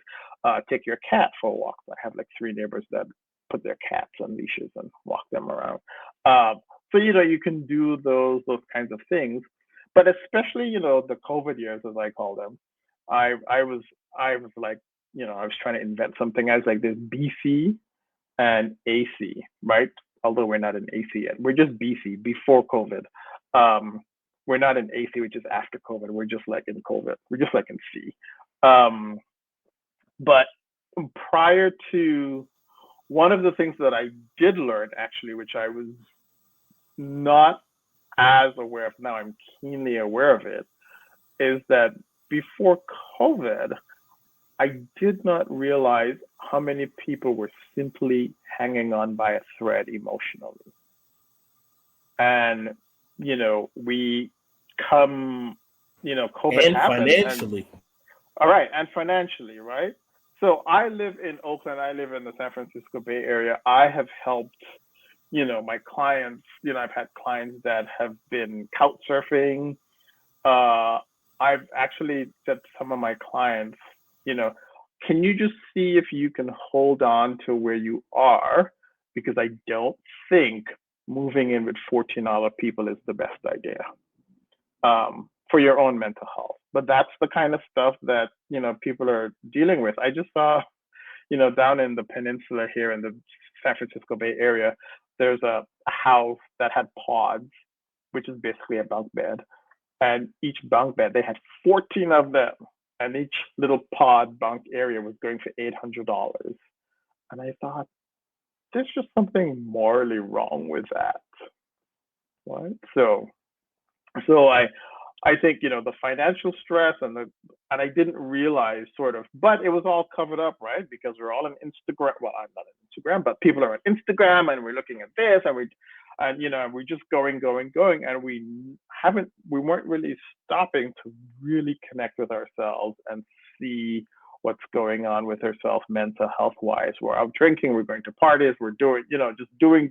take your cat for a walk. I have like 3 neighbors that put their cats on leashes and walk them around. So you can do those kinds of things. But especially the COVID years, as I call them, I was like, I was trying to invent something. I was like, there's BC and AC, right? Although we're not in AC yet, we're just BC, before COVID. We're not in AC, which is after COVID. We're just like in COVID. We're just like in C. But prior to, one of the things that I did learn, actually, which I was not as aware of now, I'm keenly aware of it, is that before COVID, I did not realize how many people were simply hanging on by a thread emotionally. And, we come, COVID and happened. Financially. All right. And financially, right? So I live in Oakland. I live in the San Francisco Bay Area. I have helped, my clients, I've had clients that have been couch surfing. I've actually said to some of my clients, can you just see if you can hold on to where you are? Because I don't think moving in with 14 other people is the best idea for your own mental health. But that's the kind of stuff that, people are dealing with. I just saw, down in the peninsula here in the San Francisco Bay Area, there's a house that had pods, which is basically a bunk bed. And each bunk bed, they had 14 of them, and each little pod bunk area was going for $800. And I thought, there's just something morally wrong with that, right? So I think, the financial stress and I didn't realize sort of, but it was all covered up, right? Because we're all on Instagram. Well, I'm not on Instagram, but people are on Instagram, and we're looking at this, and we're just going, and we weren't really stopping to really connect with ourselves and see what's going on with ourselves mental health wise. We're out drinking, we're going to parties, we're doing, just doing.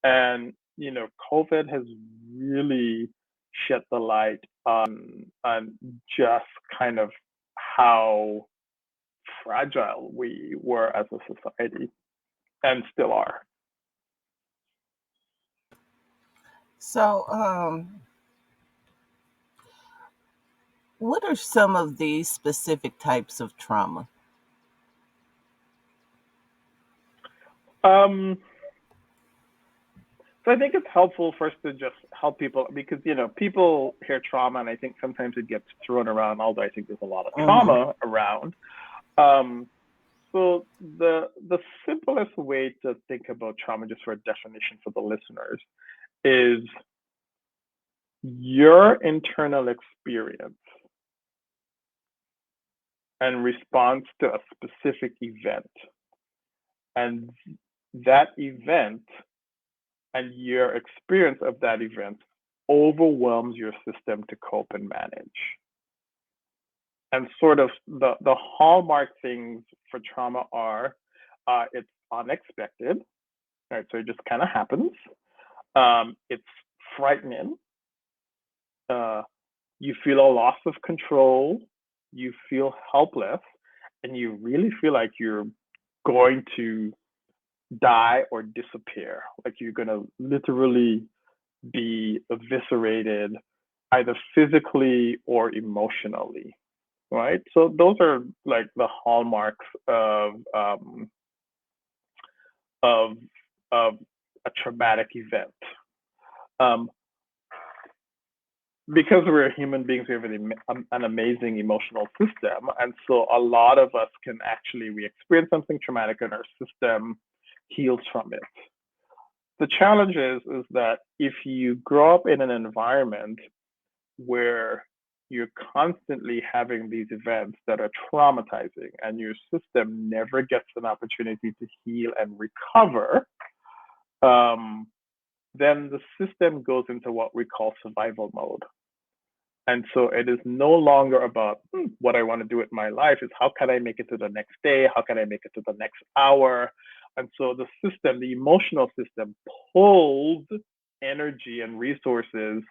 And, COVID has really shed the light on just kind of how fragile we were as a society and still are. So, what are some of these specific types of trauma? So I think it's helpful first to just help people, because people hear trauma, and I think sometimes it gets thrown around, although I think there's a lot of trauma around. So the simplest way to think about trauma, just for a definition for the listeners, is your internal experience and response to a specific event. And that event and your experience of that event overwhelms your system to cope and manage. And sort of the hallmark things for trauma are, it's unexpected, right? So it just kind of happens. It's frightening. You feel a loss of control. You feel helpless, and you really feel like you're going to die or disappear, like you're going to literally be eviscerated, either physically or emotionally, right? So those are like the hallmarks of a traumatic event. Because we're human beings, we have an amazing emotional system, and so a lot of us we experience something traumatic, and our system heals from it. The challenge is that if you grow up in an environment where you're constantly having these events that are traumatizing, and your system never gets an opportunity to heal and recover, then the system goes into what we call survival mode. And so it is no longer about what I want to do with my life. It's how can I make it to the next day? How can I make it to the next hour? And so the system, the emotional system, pulls energy and resources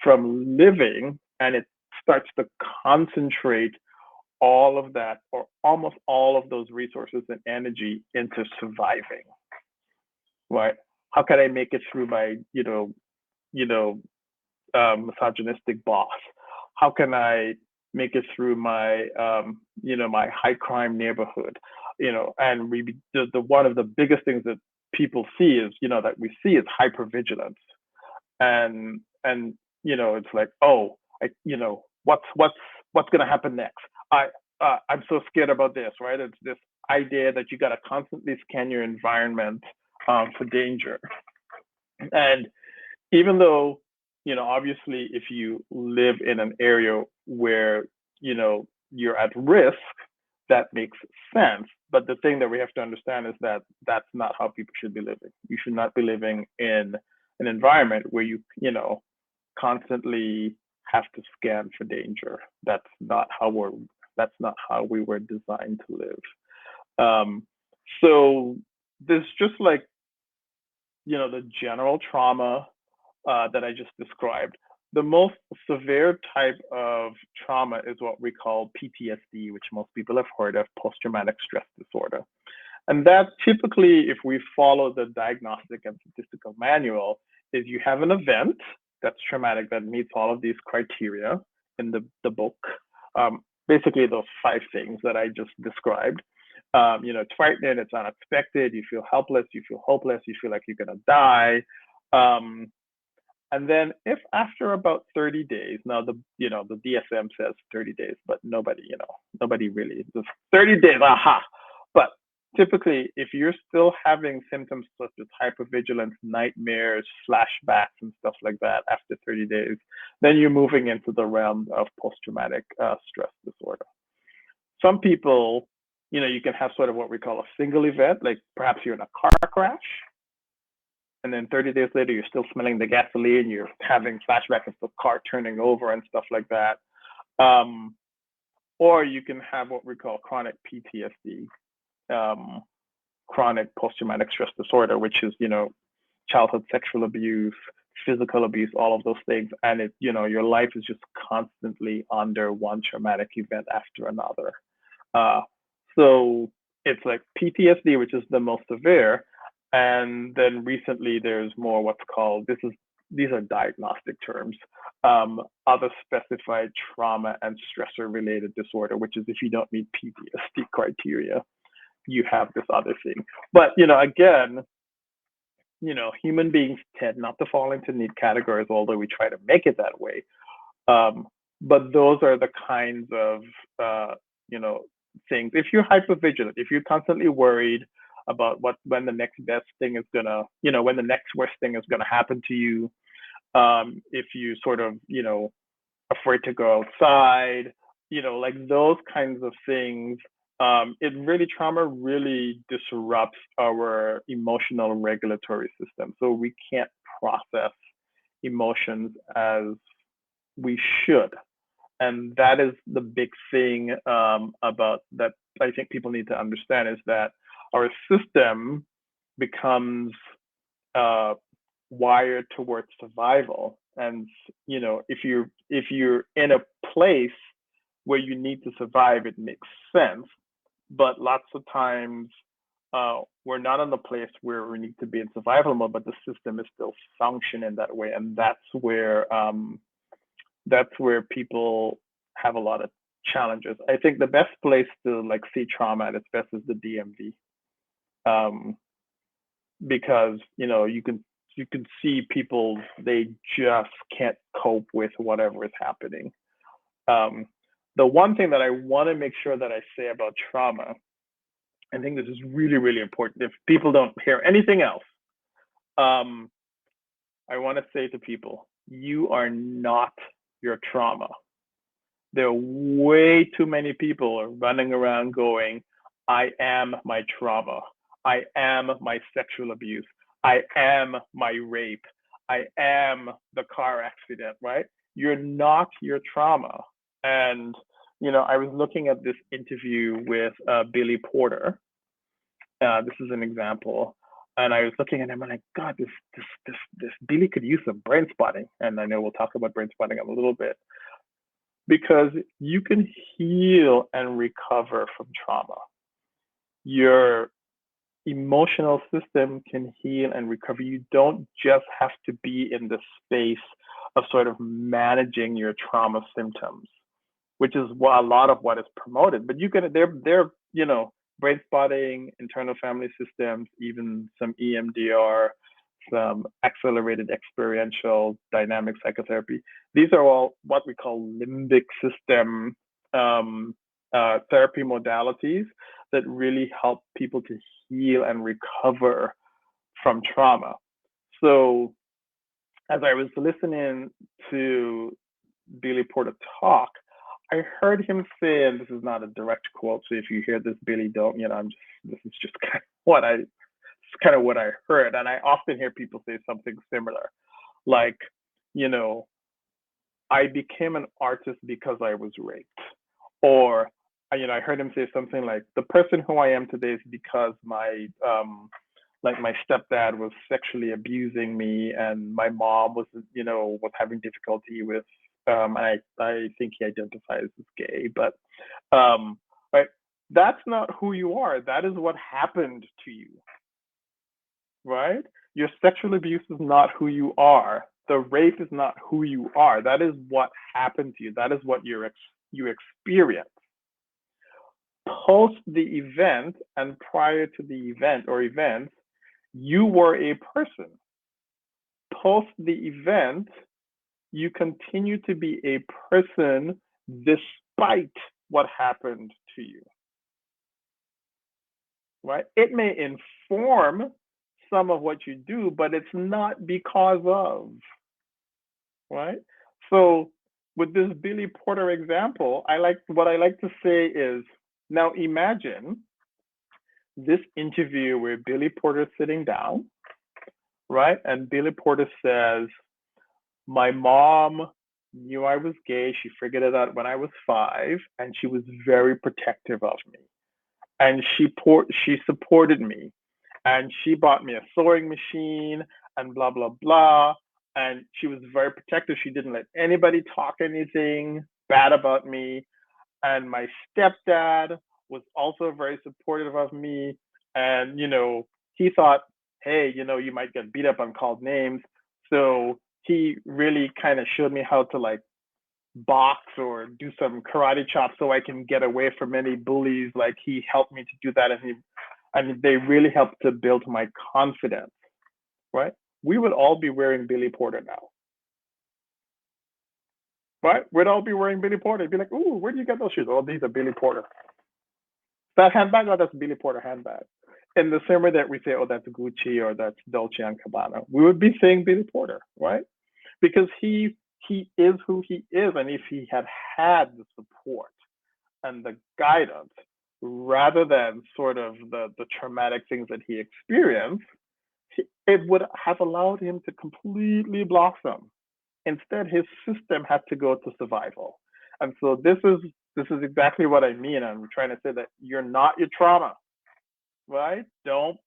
from living, and it starts to concentrate all of that, or almost all of those resources and energy, into surviving. Right? How can I make it through my, misogynistic boss? How can I make it through my, my high crime neighborhood? And one of the biggest things that people see is, that we see is hypervigilance, and it's like, oh, what's gonna happen next? I'm so scared about this, right? It's this idea that you gotta constantly scan your environment for danger, and even though, obviously, if you live in an area where, you're at risk, that makes sense. But the thing that we have to understand is that that's not how people should be living. You should not be living in an environment where you, constantly have to scan for danger. That's not how we were designed to live. So there's just like, the general trauma that I just described. The most severe type of trauma is what we call PTSD, which most people have heard of, post-traumatic stress disorder. And that typically, if we follow the diagnostic and statistical manual, is you have an event that's traumatic that meets all of these criteria in the book. Basically, those 5 things that I just described. It's frightening, it's unexpected, you feel helpless, you feel hopeless, you feel like you're gonna die. And then if after about 30 days, now the DSM says 30 days, but nobody really, just 30 days, aha. But typically, if you're still having symptoms such as hypervigilance, nightmares, flashbacks, and stuff like that after 30 days, then you're moving into the realm of post-traumatic stress disorder. Some people, you can have sort of what we call a single event, like perhaps you're in a car crash, and then 30 days later, you're still smelling the gasoline, you're having flashbacks of the car turning over and stuff like that. Or you can have what we call chronic PTSD, chronic post-traumatic stress disorder, which is, childhood sexual abuse, physical abuse, all of those things. And your life is just constantly under one traumatic event after another. So it's like PTSD, which is the most severe. And then recently there's more what's called, these are diagnostic terms, other specified trauma and stressor related disorder, which is if you don't meet PTSD criteria, you have this other thing. But, again, human beings tend not to fall into neat categories, although we try to make it that way. But those are the kinds of, things. If you're hypervigilant, if you're constantly worried about when the next best thing is gonna, when the next worst thing is gonna happen to you, if you sort of, afraid to go outside, like those kinds of things, trauma really disrupts our emotional regulatory system. So we can't process emotions as we should. And that is the big thing about that I think people need to understand, is that our system becomes wired towards survival. And if you're in a place where you need to survive, it makes sense. But lots of times we're not in the place where we need to be in survival mode, but the system is still functioning that way, and that's where people have a lot of challenges. I think the best place to see trauma at its best is the DMV, because you can see people, they just can't cope with whatever is happening. The one thing that I want to make sure that I say about trauma, I think this is really, really important. If people don't hear anything else, I want to say to people, you are not your trauma. There are way too many people running around going, I am my trauma. I am my sexual abuse. I am my rape. I am the car accident, right? You're not your trauma. And, I was looking at this interview with Billy Porter. This is an example. And I was looking at him and I'm like, God, this Billy could use some brain spotting. And I know we'll talk about brain spotting in a little bit, because you can heal and recover from trauma. Your emotional system can heal and recover. You don't just have to be in the space of sort of managing your trauma symptoms, which is what a lot of what is promoted. But you can, they're brain spotting, internal family systems, even some EMDR, some accelerated experiential dynamic psychotherapy. These are all what we call limbic system therapy modalities that really help people to heal and recover from trauma. So as I was listening to Billy Porter talk, I heard him say, and this is not a direct quote, so if you hear this, Billy, don't, this is just kind of what I heard. And I often hear people say something similar, like, I became an artist because I was raped. Or, I heard him say something like, the person who I am today is because my stepdad was sexually abusing me, and my mom was having difficulty with, I think he identifies as gay, but, right, that's not who you are. That is what happened to you, right? Your sexual abuse is not who you are. The rape is not who you are. That is what happened to you. That is what you experience. Post the event and prior to the event or events, you were a person. post the event, you continue to be a person despite what happened to you, right? It may inform some of what you do, but it's not because of, right? So with this Billy Porter example, what I like to say is, now imagine this interview where Billy Porter's sitting down, right? And Billy Porter says, my mom knew I was gay. She figured it out when I was 5, and she was very protective of me. And she supported me. And she bought me a sewing machine and blah, blah, blah. And she was very protective. She didn't let anybody talk anything bad about me. And my stepdad was also very supportive of me. And, he thought, hey, you might get beat up and called names. So he really kind of showed me how to like box or do some karate chops so I can get away from any bullies. Like he helped me to do that. And they really helped to build my confidence, right? We would all be wearing Billy Porter now. Right? We'd all be wearing Billy Porter. Be like, ooh, where do you get those shoes? Oh, these are Billy Porter. That handbag, oh, that's Billy Porter handbag. In the same way that we say, oh, that's Gucci or that's Dolce & Gabbana, we would be saying Billy Porter, right? Because he is who he is. And if he had the support and the guidance, rather than sort of the traumatic things that he experienced, it would have allowed him to completely blossom. Instead, his system had to go to survival. And so this is exactly what I mean. I'm trying to say that you're not your trauma, right? Don't,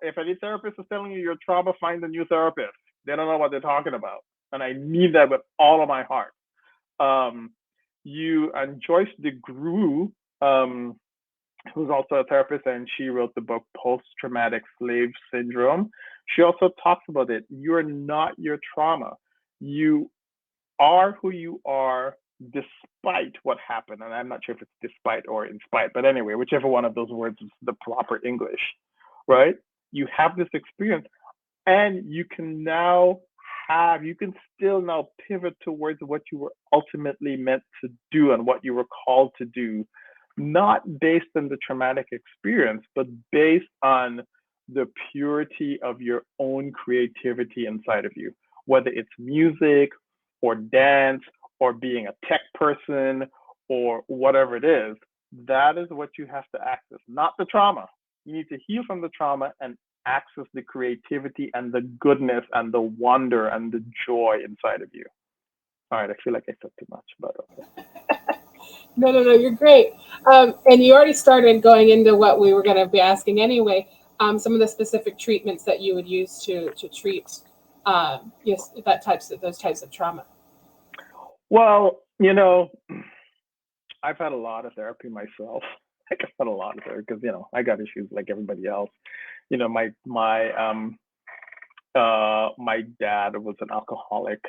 if any therapist is telling you you're trauma, find a new therapist. They don't know what they're talking about. And I mean that with all of my heart. And Joyce DeGruy, who's also a therapist, and she wrote the book Post-Traumatic Slave Syndrome. She also talks about it. You're not your trauma. You are who you are despite what happened. And I'm not sure if it's despite or in spite, but anyway, whichever one of those words is the proper English, right? You have this experience, and you can still now pivot towards what you were ultimately meant to do and what you were called to do, not based on the traumatic experience, but based on the purity of your own creativity inside of you, whether it's music or dance or being a tech person or whatever it is. That is what you have to access, not the trauma. You need to heal from the trauma and access the creativity and the goodness and the wonder and the joy inside of you. All right, I feel like I said too much, but okay. No, you're great. And you already started going into what we were going to be asking anyway. Some of the specific treatments that you would use to treat those types of trauma. Well, I've had a lot of therapy myself. I've had a lot of therapy because I got issues like everybody else. My dad was an alcoholic,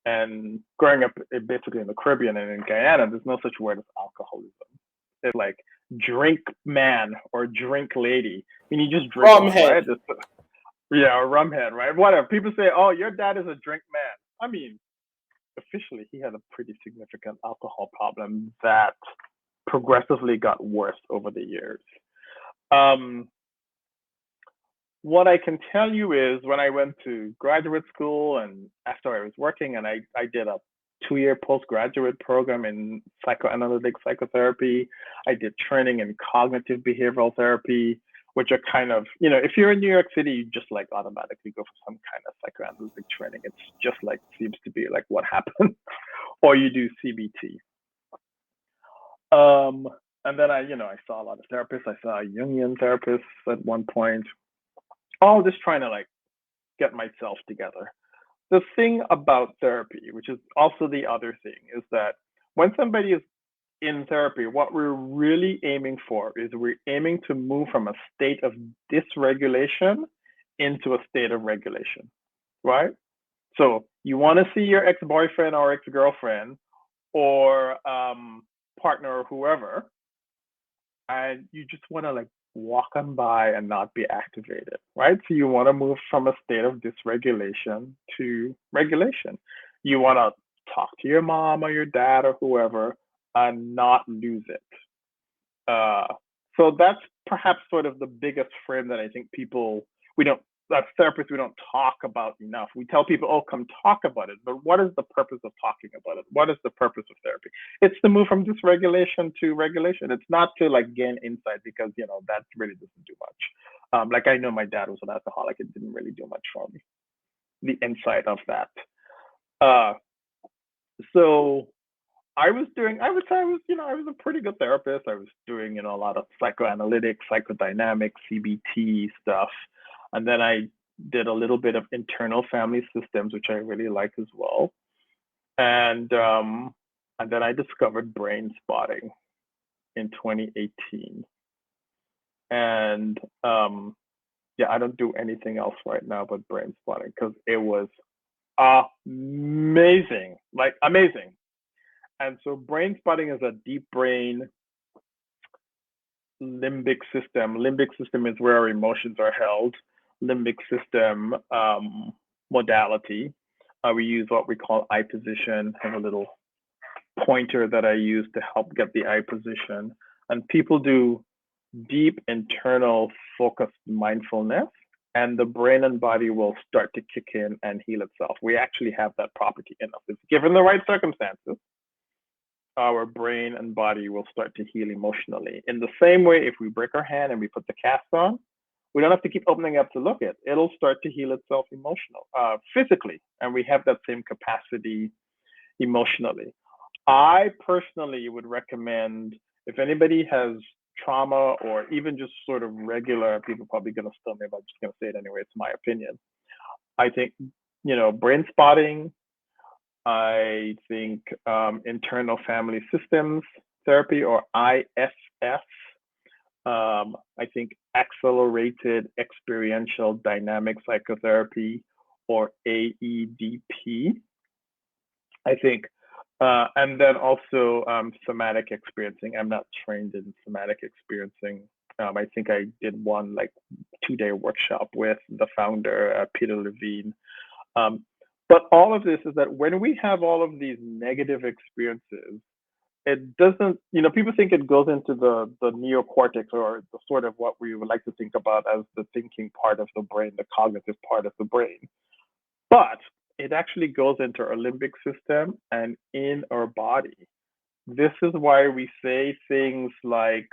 and growing up basically in the Caribbean and in Guyana, there's no such word as alcoholism. It's like drink man or drink lady. You just drink a lot, right? Yeah, or rumhead, right? Whatever. People say, oh, your dad is a drink man. I mean, officially, he had a pretty significant alcohol problem that progressively got worse over the years. What I can tell you is when I went to graduate school and after I was working, and I did a 2-year postgraduate program in psychoanalytic psychotherapy. I did training in cognitive behavioral therapy, which are kind of, if you're in New York City, you just like automatically go for some kind of psychoanalytic training. It's just like, seems to be like what happened. Or you do CBT. And then I saw a lot of therapists. I saw a Jungian therapist at one point. All just trying to like get myself together. The thing about therapy, which is also the other thing, is that when somebody is in therapy, what we're really aiming for is we're aiming to move from a state of dysregulation into a state of regulation, right? So you want to see your ex-boyfriend or ex-girlfriend or partner or whoever, and you just want to like walk on by and not be activated, right? So you want to move from a state of dysregulation to regulation. You want to talk to your mom or your dad or whoever and not lose it. So that's perhaps sort of the biggest frame that I think we don't, as therapists, we don't talk about enough. We tell people, oh, come talk about it. But what is the purpose of talking about it? What is the purpose of therapy? It's to move from dysregulation to regulation. It's not to like gain insight, because, that really doesn't do much. Like I know my dad was an alcoholic. It didn't really do much for me, the insight of that. So I would say I was a pretty good therapist. I was doing, a lot of psychoanalytic, psychodynamic, CBT stuff. And then I did a little bit of internal family systems, which I really like as well. And then I discovered Brainspotting in 2018. And I don't do anything else right now but Brainspotting, because it was amazing, like amazing. And so Brainspotting is a deep brain limbic system. Limbic system is where our emotions are held. Limbic system modality. We use what we call eye position. I have a little pointer that I use to help get the eye position. And people do deep internal focused mindfulness, and the brain and body will start to kick in and heal itself. We actually have that property in us. If given the right circumstances, our brain and body will start to heal emotionally. In the same way, if we break our hand and we put the cast on, we don't have to keep opening up to look at it. It'll start to heal itself physically, and we have that same capacity emotionally. I personally would recommend, if anybody has trauma or even just sort of regular, people probably going to stone me, but I'm just going to say it anyway, it's my opinion. I think, Brainspotting, I think internal family systems therapy, or IFS. I think accelerated experiential dynamic psychotherapy, or AEDP. I think, and then also somatic experiencing. I'm not trained in somatic experiencing. I think I did one like 2-day workshop with the founder, Peter Levine. But all of this is that when we have all of these negative experiences, it doesn't, people think it goes into the neocortex, or the sort of what we would like to think about as the thinking part of the brain, the cognitive part of the brain. But it actually goes into our limbic system and in our body. This is why we say things like,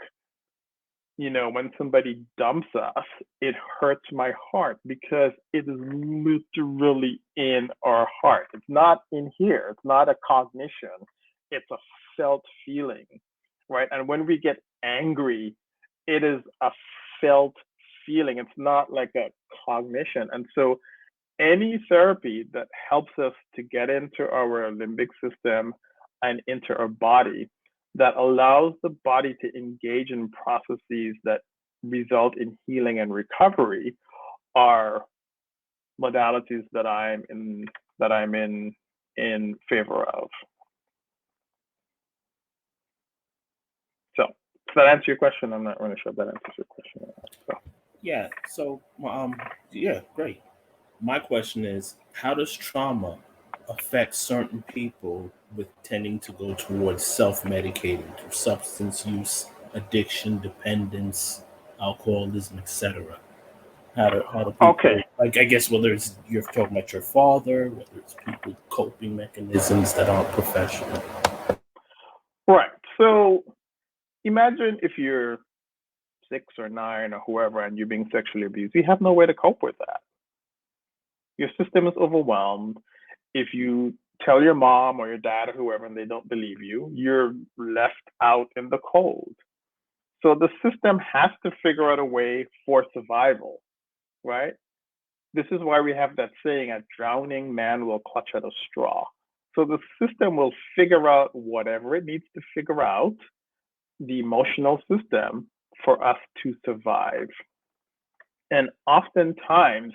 when somebody dumps us, it hurts my heart, because it is literally in our heart. It's not in here. It's not a cognition. It's a felt feeling, right? And when we get angry, it is a felt feeling. It's not like a cognition. And so any therapy that helps us to get into our limbic system and into our body, that allows the body to engage in processes that result in healing and recovery, are modalities that I'm in favor of. So does that answer your question? I'm not really sure if that answers your question. So. Yeah. So, great. My question is, how does trauma affect certain people with tending to go towards self-medicating through substance use, addiction, dependence, alcoholism, etc.? How do people, Okay. like, I guess whether it's you're talking about your father, whether it's people coping mechanisms that aren't professional. Right. So imagine if you're 6 or 9 or whoever, and you're being sexually abused. You have no way to cope with that. Your system is overwhelmed. If you tell your mom or your dad or whoever and they don't believe you, you're left out in the cold. So the system has to figure out a way for survival, right? This is why we have that saying, a drowning man will clutch at a straw. So the system will figure out whatever it needs to figure out, the emotional system, for us to survive. And oftentimes,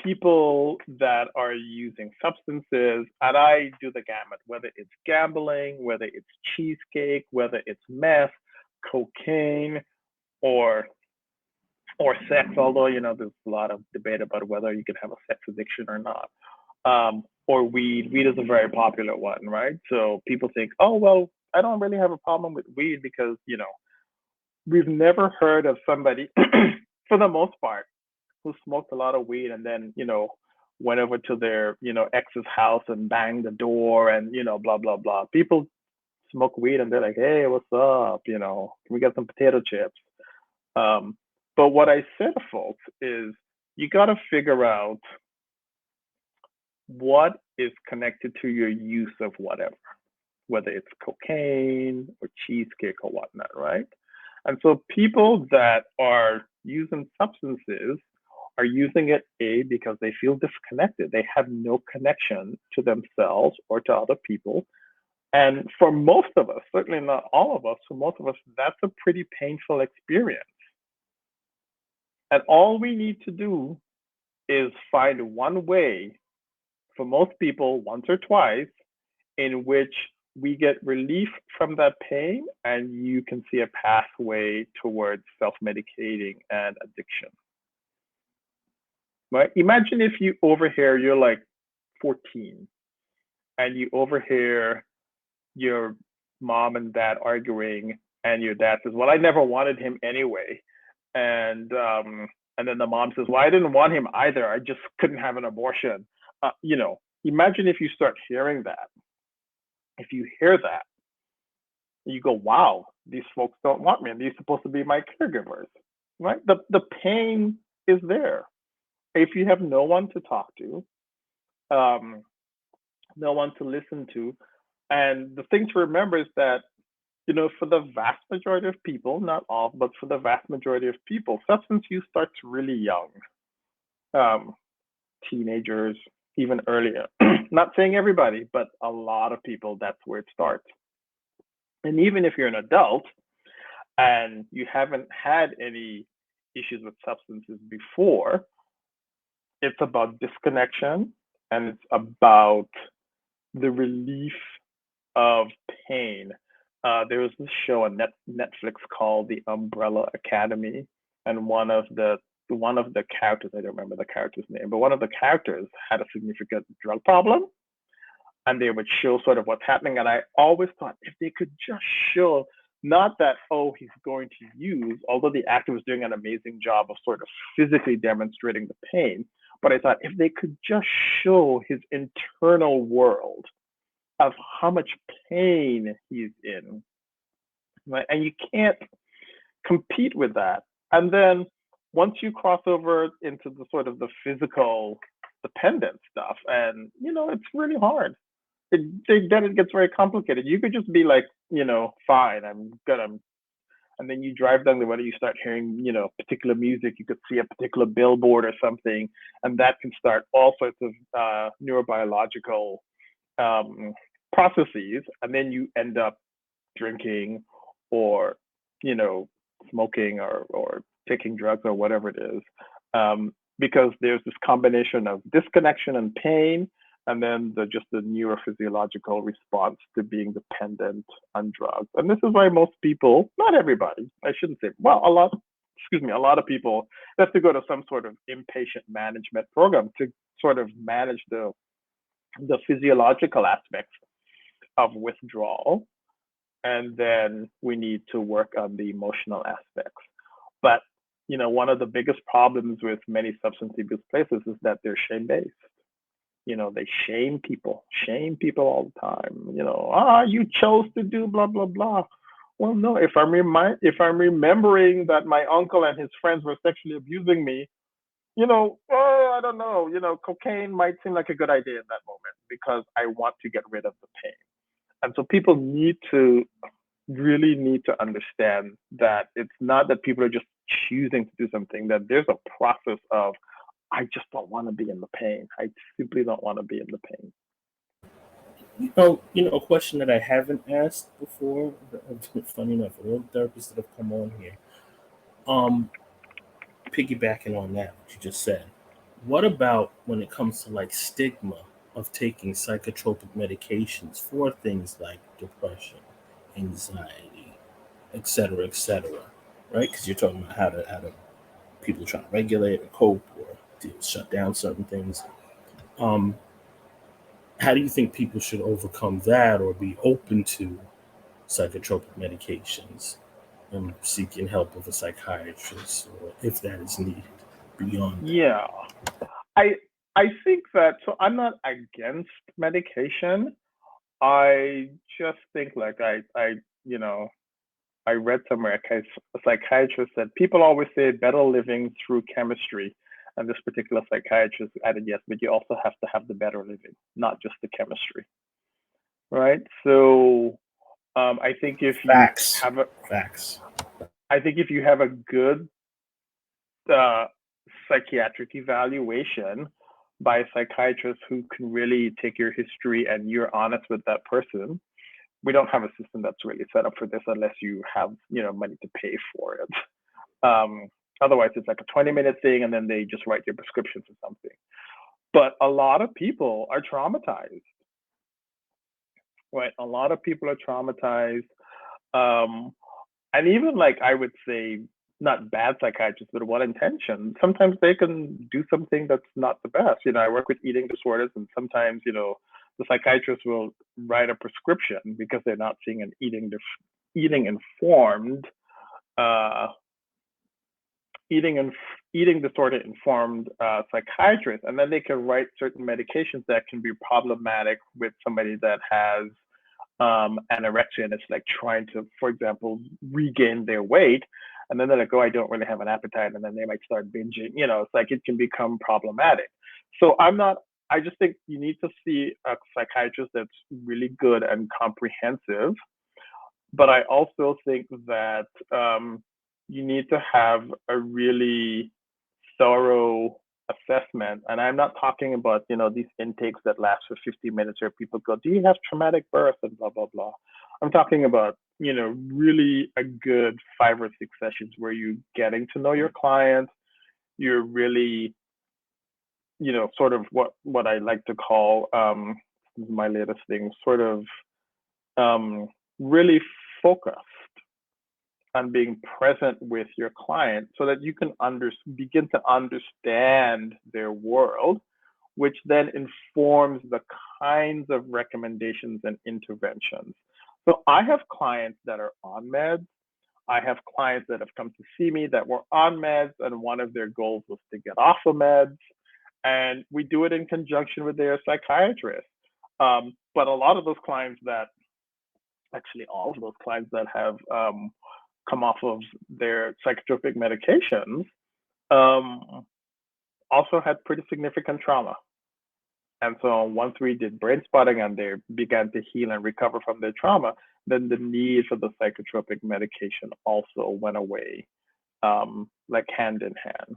people that are using substances, and I do the gamut, whether it's gambling, whether it's cheesecake, whether it's meth, cocaine or sex, although there's a lot of debate about whether you can have a sex addiction or not. Or weed. Weed is a very popular one, right? So people think, oh well, I don't really have a problem with weed because we've never heard of somebody, for the most part, who smoked a lot of weed and then went over to their ex's house and banged the door and blah blah blah. People smoke weed and they're like, hey, what's up? Can we get some potato chips? But what I said to folks is you got to figure out what is connected to your use of whatever, whether it's cocaine or cheesecake or whatnot, right? And so people that are using substances are using it because they feel disconnected. They have no connection to themselves or to other people. And for most of us, certainly not all of us, for most of us, that's a pretty painful experience. And all we need to do is find one way, for most people, once or twice, in which we get relief from that pain and you can see a pathway towards self-medicating and addiction. Right? Imagine if you overhear, you're like 14, and you overhear your mom and dad arguing, and your dad says, well, I never wanted him anyway. And then the mom says, well, I didn't want him either. I just couldn't have an abortion. Imagine if you start hearing that. If you hear that, you go, wow, these folks don't want me, and these are supposed to be my caregivers, right? The pain is there. If you have no one to talk to, no one to listen to, and the thing to remember is that, for the vast majority of people, not all, but for the vast majority of people, substance use starts really young. Teenagers, even earlier. Not saying everybody, but a lot of people, that's where it starts. And even if you're an adult and you haven't had any issues with substances before, it's about disconnection and it's about the relief of pain. There was this show on Netflix called The Umbrella Academy, and one of the characters, I don't remember the character's name, but one of the characters had a significant drug problem, and they would show sort of what's happening. And I always thought if they could just show, not that, oh, he's going to use, although the actor was doing an amazing job of sort of physically demonstrating the pain, but I thought if they could just show his internal world of how much pain he's in, right? And you can't compete with that. And then once you cross over into the sort of the physical dependent stuff, and it's really hard. Then it gets very complicated. You could just be like, fine, I'm good, and then you drive down the road and you start hearing, particular music. You could see a particular billboard or something, and that can start all sorts of neurobiological processes, and then you end up drinking or smoking or taking drugs or whatever it is, because there's this combination of disconnection and pain, and then the neurophysiological response to being dependent on drugs. And this is why most people, not everybody, I shouldn't say, well, a lot of people have to go to some sort of inpatient management program to sort of manage the physiological aspects of withdrawal. And then we need to work on the emotional aspects. But, one of the biggest problems with many substance abuse places is that they're shame-based. They shame people all the time. You chose to do blah, blah, blah. Well, no, if I'm remembering that my uncle and his friends were sexually abusing me, I don't know, cocaine might seem like a good idea in that moment because I want to get rid of the pain. And so people really need to understand that it's not that people are just choosing to do something, that there's a process of, I just don't want to be in the pain. I simply don't want to be in the pain. A question that I haven't asked before, funny enough, all the therapists that have come on here, piggybacking on that, what you just said, what about when it comes to like stigma of taking psychotropic medications for things like depression, anxiety, etc., etc., right? Because you're talking about how to people trying to regulate or cope or shut down certain things. Um, how do you think people should overcome that or be open to psychotropic medications and seeking help of a psychiatrist, or if that is needed beyond that? Yeah, I I think that, so I'm not against medication. I just think, like, you know I read somewhere a psychiatrist said people always say better living through chemistry, and this particular psychiatrist added, yes, but you also have to have the better living, not just the chemistry, right? So I think if you Facts. have a Facts. I think if you have a good uh, psychiatric evaluation by a psychiatrist who can really take your history and you're honest with that person. We don't have a system that's really set up for this unless you have, money to pay for it. Um, Otherwise, it's like a 20-minute thing, and then they just write your prescription for something. But a lot of people are traumatized, right? A lot of people are traumatized. Um, and even, like, I would say, not bad psychiatrists, but well intentioned, sometimes they can do something that's not the best. I work with eating disorders, and sometimes, the psychiatrist will write a prescription because they're not seeing an eating informed uh, eating and eating disorder informed psychiatrist, and then they can write certain medications that can be problematic with somebody that has anorexia and it's like trying to, for example, regain their weight. And then they're like, oh, I don't really have an appetite. And then they might start binging. It's like it can become problematic. So I just think you need to see a psychiatrist that's really good and comprehensive. But I also think that you need to have a really thorough assessment. And I'm not talking about, these intakes that last for 50 minutes where people go, do you have traumatic birth and blah, blah, blah. I'm talking about, really a good 5 or 6 sessions where you're getting to know your client. You're really, sort of what I like to call, my latest thing, sort of really focused on being present with your client so that you can begin to understand their world, which then informs the kinds of recommendations and interventions. So I have clients that are on meds. I have clients that have come to see me that were on meds, and one of their goals was to get off of meds. And we do it in conjunction with their psychiatrist. But a lot of those clients that, actually all of those clients that have come off of their psychotropic medications um, also had pretty significant trauma. And so once we did brain spotting and they began to heal and recover from their trauma, then the need for the psychotropic medication also went away, like hand in hand.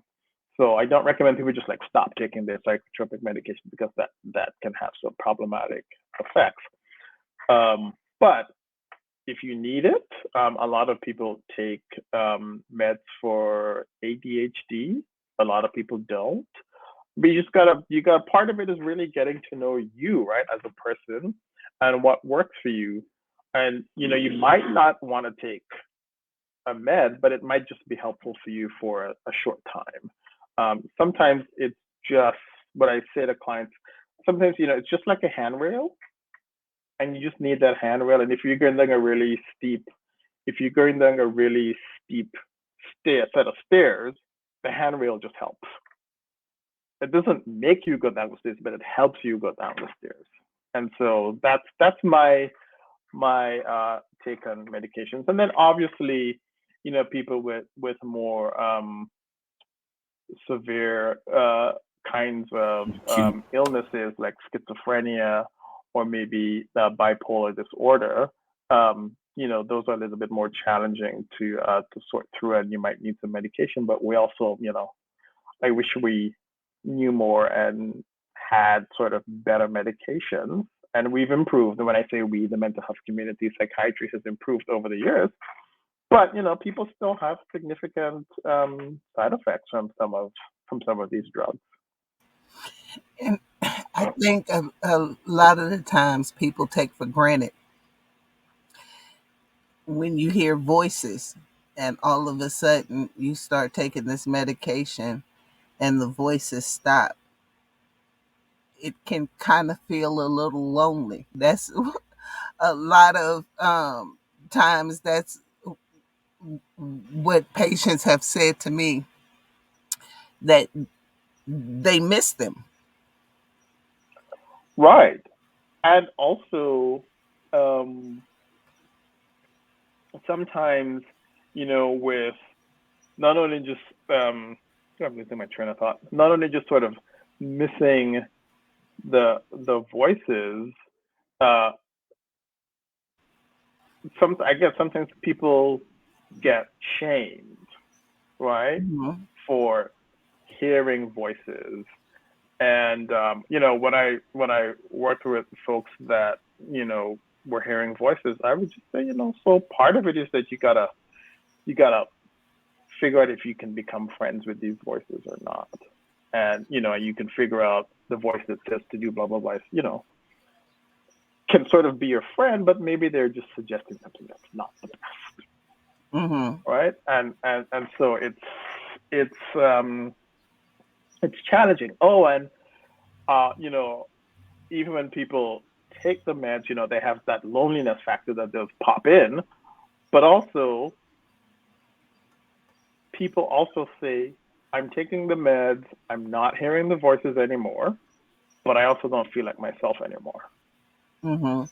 So I don't recommend people just like stop taking their psychotropic medication because that can have some problematic effects. But if you need it, a lot of people take meds for ADHD. A lot of people don't. But you got part of it is really getting to know you, right, as a person and what works for you. And, you might not want to take a med, but it might just be helpful for you for a short time. Sometimes it's just what I say to clients. Sometimes, it's just like a handrail, and you just need that handrail. And if you're going down a really steep set of stairs, the handrail just helps. It doesn't make you go down the stairs, but it helps you go down the stairs. And so that's my take on medications. And then obviously, people with more severe kinds of illnesses like schizophrenia or maybe bipolar disorder, those are a little bit more challenging to sort through, and you might need some medication. But we also, I wish we knew more and had sort of better medications. And we've improved. And when I say we, the mental health community, psychiatry has improved over the years. But people still have significant side effects from some of these drugs. And I think a lot of the times people take for granted when you hear voices and all of a sudden you start taking this medication and the voices stop, it can kind of feel a little lonely. That's a lot of times that's what patients have said to me, that they miss them. Right. And also, um, sometimes, with not only just, I'm losing my train of thought, not only just sort of missing the voices, uh, I guess sometimes people get shamed, right, Mhm. for hearing voices. And when I worked with folks that were hearing voices, I would just say, so part of it is that you gotta figure out if you can become friends with these voices or not. And you can figure out the voice that says to do blah blah blah, can sort of be your friend, but maybe they're just suggesting something that's not the best, Mhm. right? And so it's challenging. Oh, and uh, you know, even when people take the meds, they have that loneliness factor that does pop in, but also people also say, I'm taking the meds, I'm not hearing the voices anymore, but I also don't feel like myself anymore. Mhm.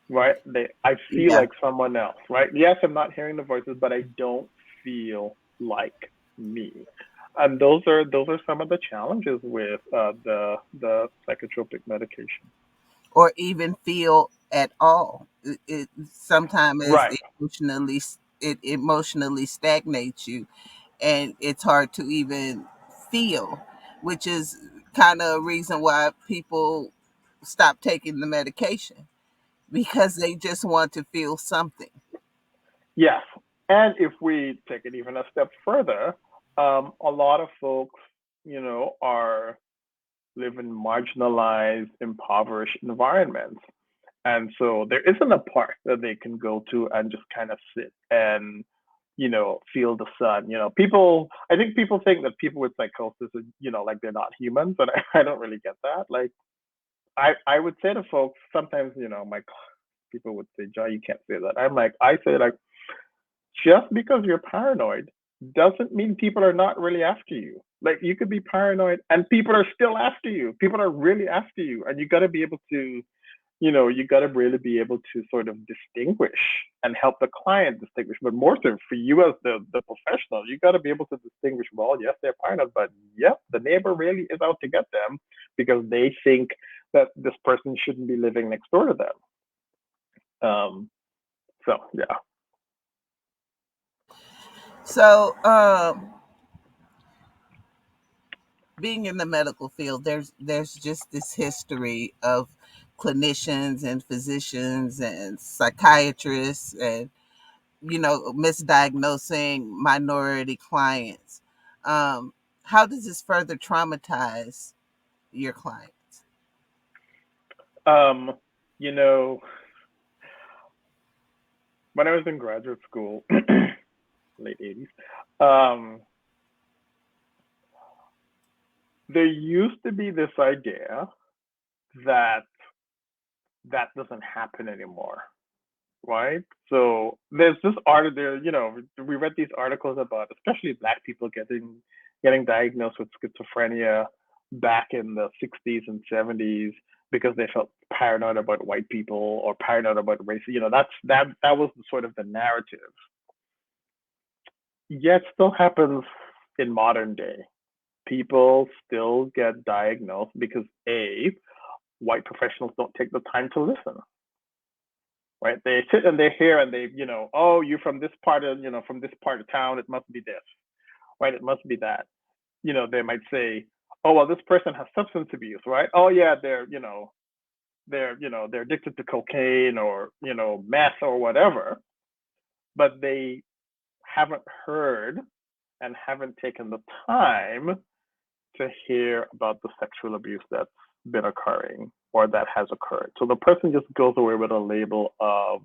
Right? I feel Yeah. like someone else, right? Yes, I'm not hearing the voices, but I don't feel like me. And those are some of the challenges with the psychotropic medication. Or even feel at all. It sometimes Right. it emotionally stagnates you, and it's hard to even feel, which is kind of a reason why people stop taking the medication, because they just want to feel something. Yes. And if we take it even a step further, a lot of folks, are live in marginalized, impoverished environments. And so there isn't a park that they can go to and just kind of sit and, feel the sun. I think people think that people with psychosis are, like they're not humans, but I don't really get that. Like, I would say to folks sometimes, my people would say, John, you can't say that. I say, like, just because you're paranoid doesn't mean people are not really after you. Like, you could be paranoid and people are still after you. People are really after you. And you got to be able to, you got to really be able to sort of distinguish and help the client distinguish. But more so for you as the professional, you got to be able to distinguish, well, yes, they're paranoid, but yep, the neighbor really is out to get them because they think that this person shouldn't be living next door to them. So, yeah. So, being in the medical field, there's just this history of clinicians and physicians and psychiatrists and misdiagnosing minority clients. How does this further traumatize your clients? Um, you know, when I was in graduate school, late 80s, um, there used to be this idea that that doesn't happen anymore, right? So there's this article there, we read these articles about especially black people getting diagnosed with schizophrenia back in the 60s and 70s because they felt paranoid about white people or paranoid about race. That was sort of the narrative. Yet still happens in modern day. People still get diagnosed because white professionals don't take the time to listen, right? They sit and they hear and they, oh, you're from this part of, from this part of town, it must be this, right? It must be that. They might say, oh, well, this person has substance abuse, right? Oh yeah, they're addicted to cocaine or, meth or whatever, but they haven't heard and haven't taken the time to hear about the sexual abuse that's been occurring or that has occurred. So the person just goes away with a label of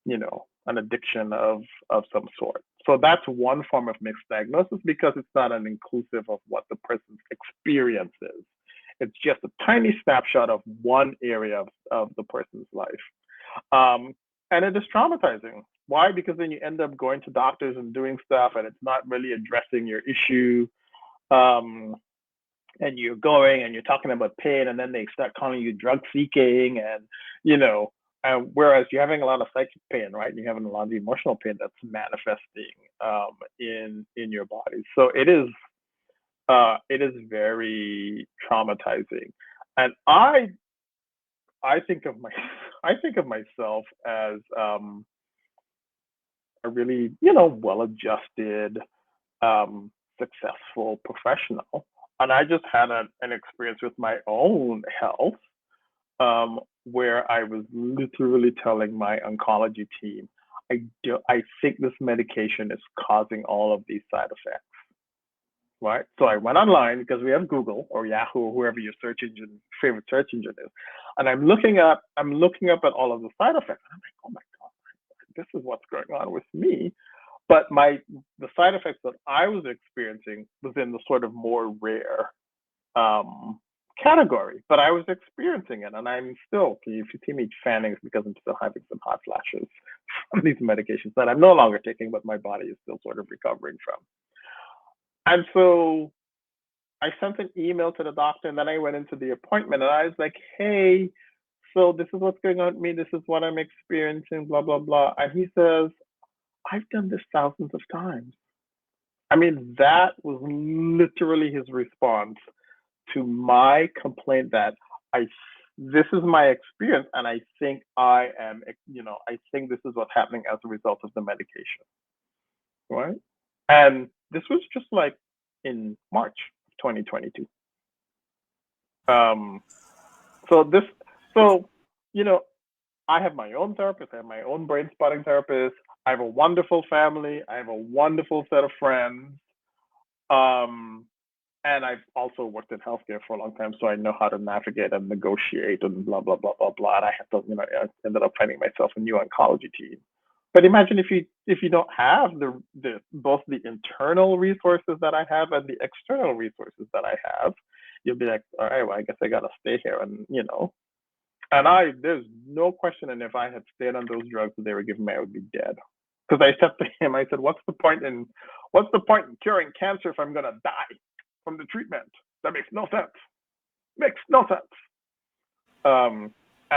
an addiction of some sort. So that's one form of mixed diagnosis because it's not an inclusive of what the person's experience is. It's just a tiny snapshot of one area of the person's life. And it is traumatizing. Why? Because then you end up going to doctors and doing stuff, and it's not really addressing your issue. Um, and you're going and you're talking about pain, and then they start calling you drug seeking, and you know, whereas you're having a lot of psychic pain, right? And you're having a lot of emotional pain that's manifesting in your body. So it is very traumatizing, and I think of my I think of myself as a really well-adjusted, successful professional, and I just had an experience with my own health where I was literally telling my oncology team, I think this medication is causing all of these side effects. Right. So I went online because we have Google or Yahoo or whoever your favorite search engine is. And I'm looking up at all of the side effects. I'm like, oh my God, this is what's going on with me. But the side effects that I was experiencing was in the sort of more rare category, but I was experiencing it, and I'm still. If you see me fanning, it's because I'm still having some hot flashes from these medications that I'm no longer taking, but my body is still sort of recovering from. And so I sent an email to the doctor, and then I went into the appointment, and I was like, "Hey, so this is what's going on with me. This is what I'm experiencing. Blah blah blah." And he says, "I've done this thousands of times." I mean, that was literally his response to my complaint that this is my experience, and I think I think this is what's happening as a result of the medication, right? And this was just like in March 2022. So I have my own therapist. I have my own brain spotting therapist. I have a wonderful family. I have a wonderful set of friends. And I've also worked in healthcare for a long time, so I know how to navigate and negotiate and blah blah blah blah blah. And I had to, I ended up finding myself a new oncology team. But imagine if you don't have both the internal resources that I have and the external resources that I have, you'll be like, all right, well, I guess I gotta stay here, and and there's no question, and if I had stayed on those drugs that they were giving me, I would be dead. Because I said to him, I said, what's the point in curing cancer if I'm gonna die from the treatment? That makes no sense. Makes no sense. And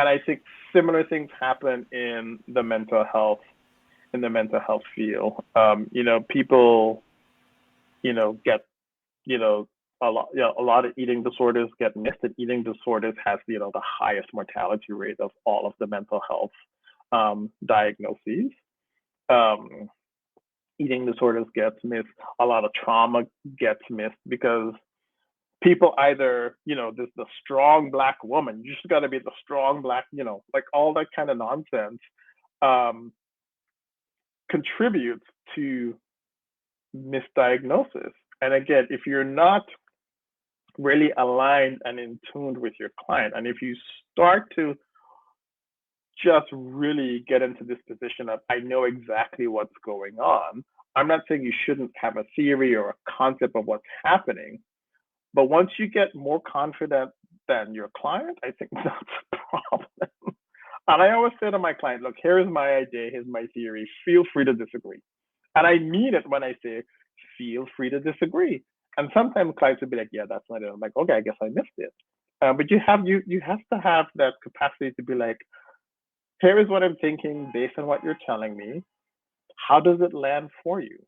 I think similar things happen in the mental health field. People, get, a lot of eating disorders get missed, and eating disorders has, the highest mortality rate of all of the mental health diagnoses. Eating disorders gets missed. A lot of trauma gets missed because people either, there's the strong Black woman. You just got to be the strong Black, like all that kind of nonsense contributes to misdiagnosis. And again, if you're not really aligned and in tune with your client, and if you start to just really get into this position of, I know exactly what's going on. I'm not saying you shouldn't have a theory or a concept of what's happening, but once you get more confident than your client, I think that's a problem. And I always say to my client, look, here's my idea, here's my theory, feel free to disagree. And I mean it when I say, feel free to disagree. And sometimes clients will be like, yeah, that's not it. I'm like, okay, I guess I missed it. But you have to have that capacity to be like, here is what I'm thinking based on what you're telling me. How does it land for you?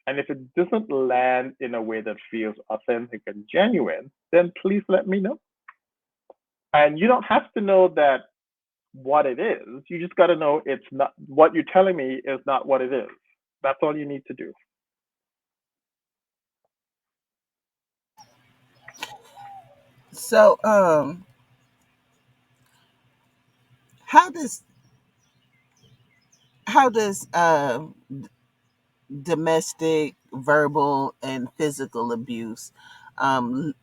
And if it doesn't land in a way that feels authentic and genuine, then please let me know. And you don't have to know that what it is. You just got to know it's not what you're telling me is not what it is. That's all you need to do. So, how does domestic, verbal, and physical abuse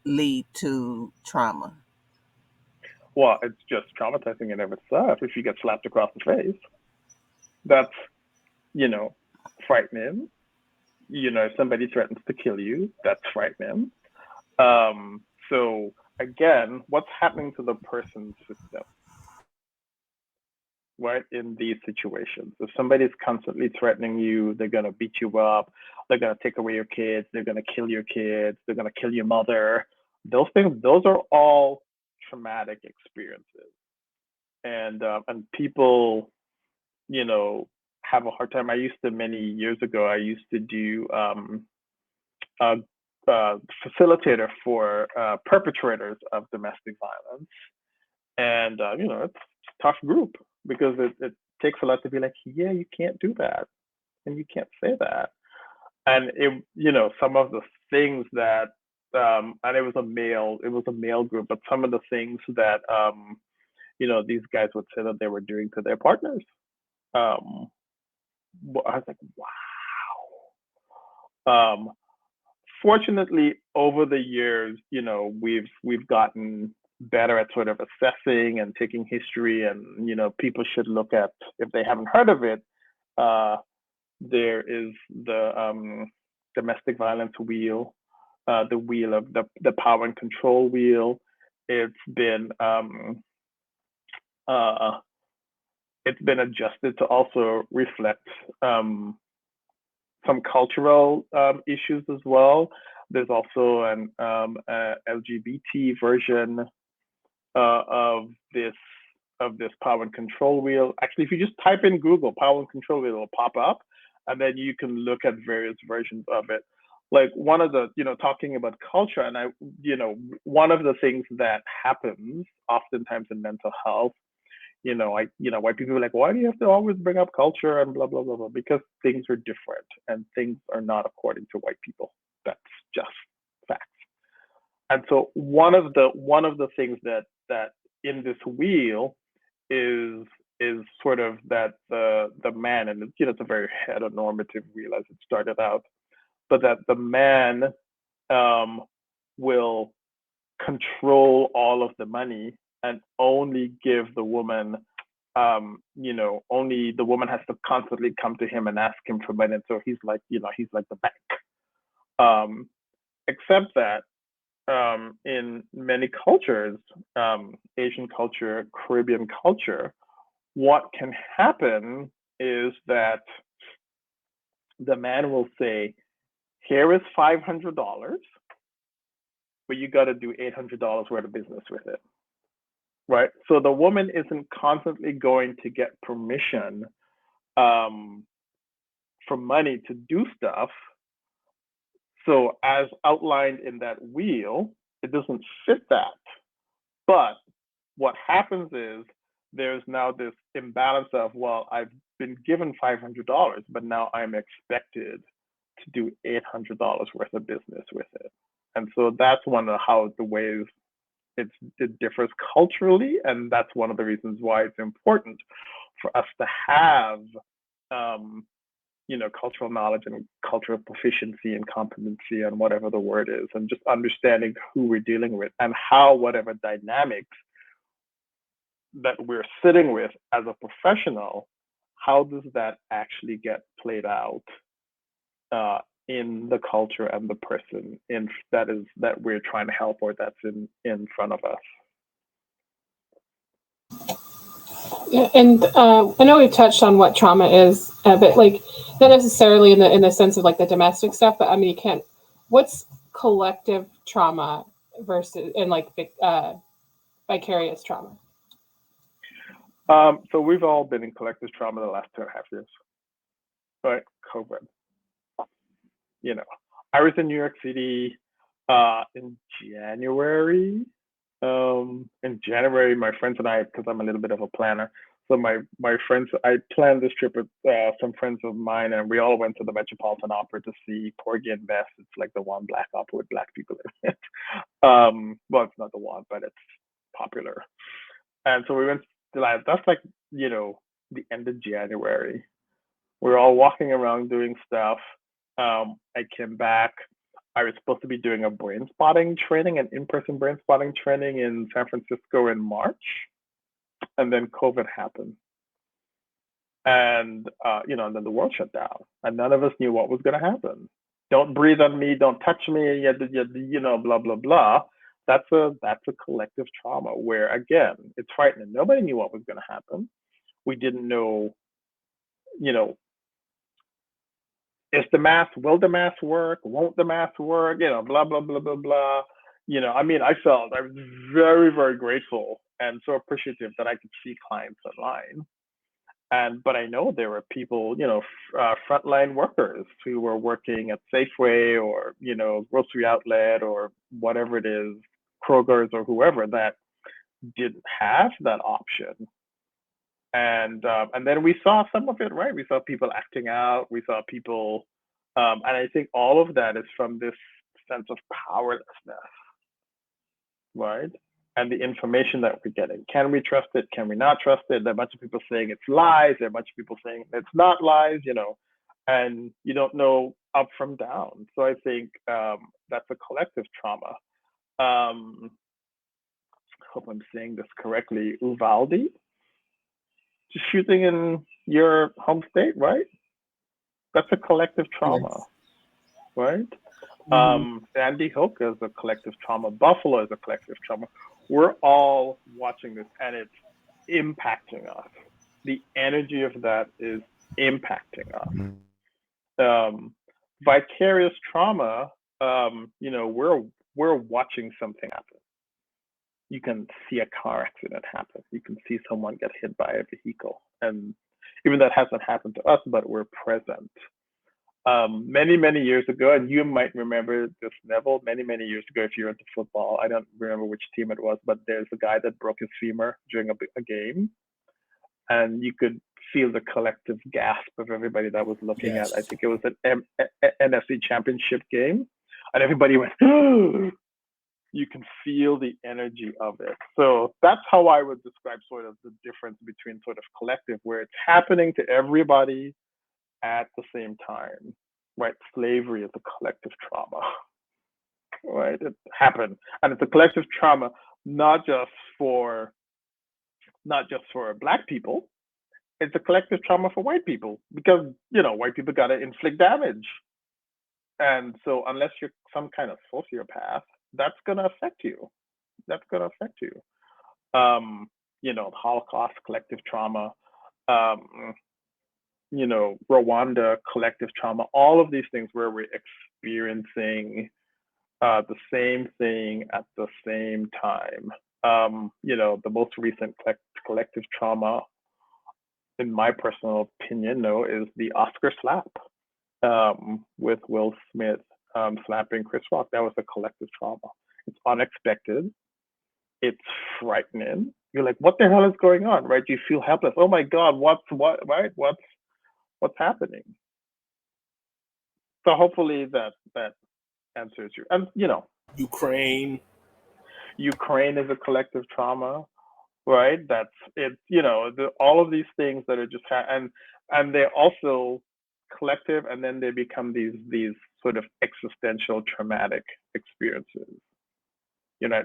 lead to trauma? Well, it's just traumatizing in of itself if you get slapped across the face. That's, frightening. If somebody threatens to kill you, that's frightening. So again, what's happening to the person's system, right? In these situations, if somebody's constantly threatening you, they're gonna beat you up, they're gonna take away your kids, they're gonna kill your kids, they're gonna kill your mother. Those things, those are all traumatic experiences, and people, have a hard time. Many years ago, I used to do a, facilitator for perpetrators of domestic violence, and it's a tough group because it takes a lot to be like, yeah, you can't do that, and you can't say that, and some of the things that, and it was a male group, but some of the things that, these guys would say that they were doing to their partners. Um, I was like, wow. Fortunately, over the years, we've gotten better at sort of assessing and taking history, and people should look at, if they haven't heard of it, there is the domestic violence wheel, the wheel of the power and control wheel. It's been uh, it's been adjusted to also reflect some cultural issues as well. There's also an LGBT version of this power and control wheel. Actually, if you just type in Google power and control wheel, it'll pop up, and then you can look at various versions of it. Like one of the, talking about culture, and one of the things that happens oftentimes in mental health, why people are like, why do you have to always bring up culture and blah blah blah blah? Because things are different and things are not according to white people. That's just facts. And so one of the things that in this wheel is sort of that the man, and it's a very heteronormative wheel as it started out, but that the man will control all of the money and only give the woman, only the woman has to constantly come to him and ask him for money. And so he's like the bank. Except that in many cultures, Asian culture, Caribbean culture, what can happen is that the man will say, here is $500, but you got to do $800 worth of business with it. Right. So the woman isn't constantly going to get permission for money to do stuff. So as outlined in that wheel, it doesn't fit that. But what happens is there's now this imbalance of, well, I've been given $500, but now I'm expected to do $800 worth of business with it. And so that's one of the ways it differs culturally, and that's one of the reasons why it's important for us to have cultural knowledge and cultural proficiency and competency and whatever the word is, and just understanding who we're dealing with and how whatever dynamics that we're sitting with as a professional, how does that actually get played out in the culture and the person that we're trying to help, or that's in front of us. Yeah, and I know we've touched on what trauma is, but like not necessarily in the sense of like the domestic stuff. But I mean, you can't. What's collective trauma versus and like vicarious trauma? So we've all been in collective trauma the last 2.5 years, right? COVID. I was in New York City in January. In January, my friends and I, because I'm a little bit of a planner, so my friends, I planned this trip with some friends of mine, and we all went to the Metropolitan Opera to see Porgy and Bess. It's like the one black opera with black people in it. Well, it's not the one, but it's popular. And so we went to that. That's like, the end of January. We were all walking around doing stuff. I came back. I was supposed to be doing a Brainspotting training, an in-person Brainspotting training in San Francisco in March. And then COVID happened. And and then the world shut down, and none of us knew what was going to happen. Don't breathe on me, don't touch me, blah blah blah. That's a collective trauma where, again, it's frightening. Nobody knew what was going to happen. We didn't know, will the mask work? Won't the mask work? Blah blah blah blah blah. I was very, very grateful and so appreciative that I could see clients online. But I know there were people, frontline workers who were working at Safeway or, grocery outlet or whatever it is, Kroger's or whoever, that didn't have that option. And then we saw some of it, right? We saw people acting out. We saw people, and I think all of that is from this sense of powerlessness, right? And the information that we're getting. Can we trust it? Can we not trust it? There are a bunch of people saying it's lies. There are a bunch of people saying it's not lies, and you don't know up from down. So I think that's a collective trauma. I hope I'm saying this correctly. Uvalde, just shooting in your home state, right? That's a collective trauma, Yes. right? Sandy Hook is a collective trauma. Buffalo is a collective trauma. We're all watching this, and it's impacting us. The energy of that is impacting us. Vicarious trauma, we're watching something happen. You can see a car accident happen. You can see someone get hit by a vehicle, and even that hasn't happened to us, but we're present. Many, many years ago, and you might remember this, Neville, many, many years ago, if you're into football, I don't remember which team it was, but there's a guy that broke his femur during a game, and you could feel the collective gasp of everybody that was looking at, I think it was an NFC championship game, and everybody went, you can feel the energy of it. So that's how I would describe sort of the difference between sort of collective, where it's happening to everybody at the same time, right? Slavery is a collective trauma, right? It happened, and it's a collective trauma, not just for Black people. It's a collective trauma for white people, because white people got to inflict damage, and so unless you're some kind of sociopath, that's gonna affect you. That's gonna affect you. Holocaust, collective trauma. Rwanda, collective trauma, all of these things where we're experiencing the same thing at the same time. The most recent collective trauma, in my personal opinion, is the Oscar slap with Will Smith slapping Chris Rock. That was a collective trauma. It's unexpected. It's frightening. You're like, what the hell is going on, right? You feel helpless. Oh my God, what's happening? So hopefully that answers you. And Ukraine is a collective trauma, right? That's it. All of these things that are just and they're also collective, and then they become these sort of existential traumatic experiences.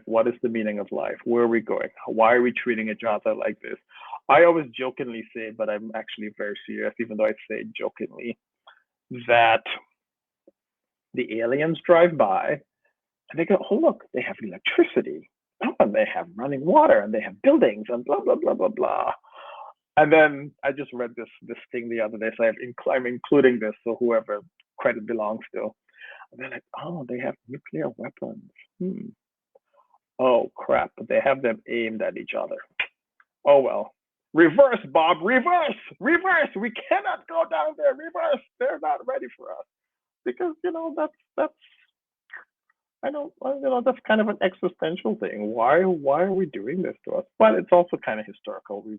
What is the meaning of life? Where are we going? Why are we treating each other like this? I always jokingly say, but I'm actually very serious, even though I say jokingly, that the aliens drive by and they go, oh, look, they have electricity. Oh, and they have running water, and they have buildings, and blah, blah, blah, blah, blah. And then I just read this thing the other day, so I'm including this, so whoever credit belongs to. And they're like, oh, they have nuclear weapons. Oh, crap, but they have them aimed at each other. Oh, well. Reverse, Bob, reverse. We cannot go down there. Reverse. They're not ready for us. Because, that's I don't, that's kind of an existential thing. Why are we doing this to us? But it's also kind of historical. We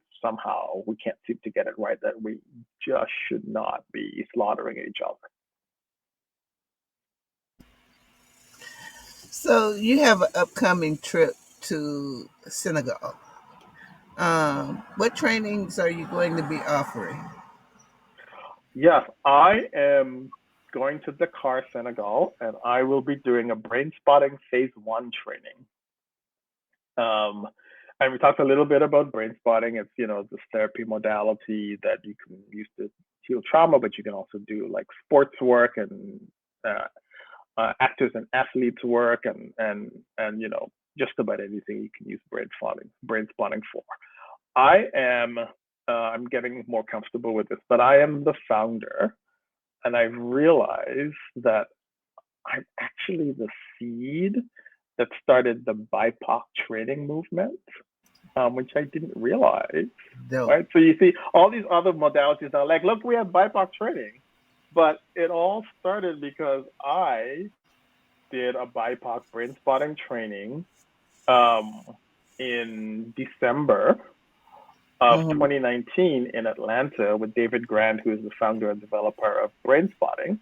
can't seem to get it right that we just should not be slaughtering each other. So you have an upcoming trip to Senegal. What trainings are you going to be offering? Yes, I am going to Dakar, Senegal, and I will be doing a Brainspotting Phase 1 training. And we talked a little bit about Brainspotting. It's, this therapy modality that you can use to heal trauma, but you can also do like sports work and actors and athletes work, and just about anything you can use Brainspotting for. I'm getting more comfortable with this, but I am the founder, and I've realized that I'm actually the seed that started the BIPOC training movement, which I didn't realize. Dope. Right? So you see, all these other modalities are like, look, we have BIPOC training, but it all started because I did a BIPOC Brainspotting training in December of 2019 in Atlanta with David Grant, who is the founder and developer of Brainspotting.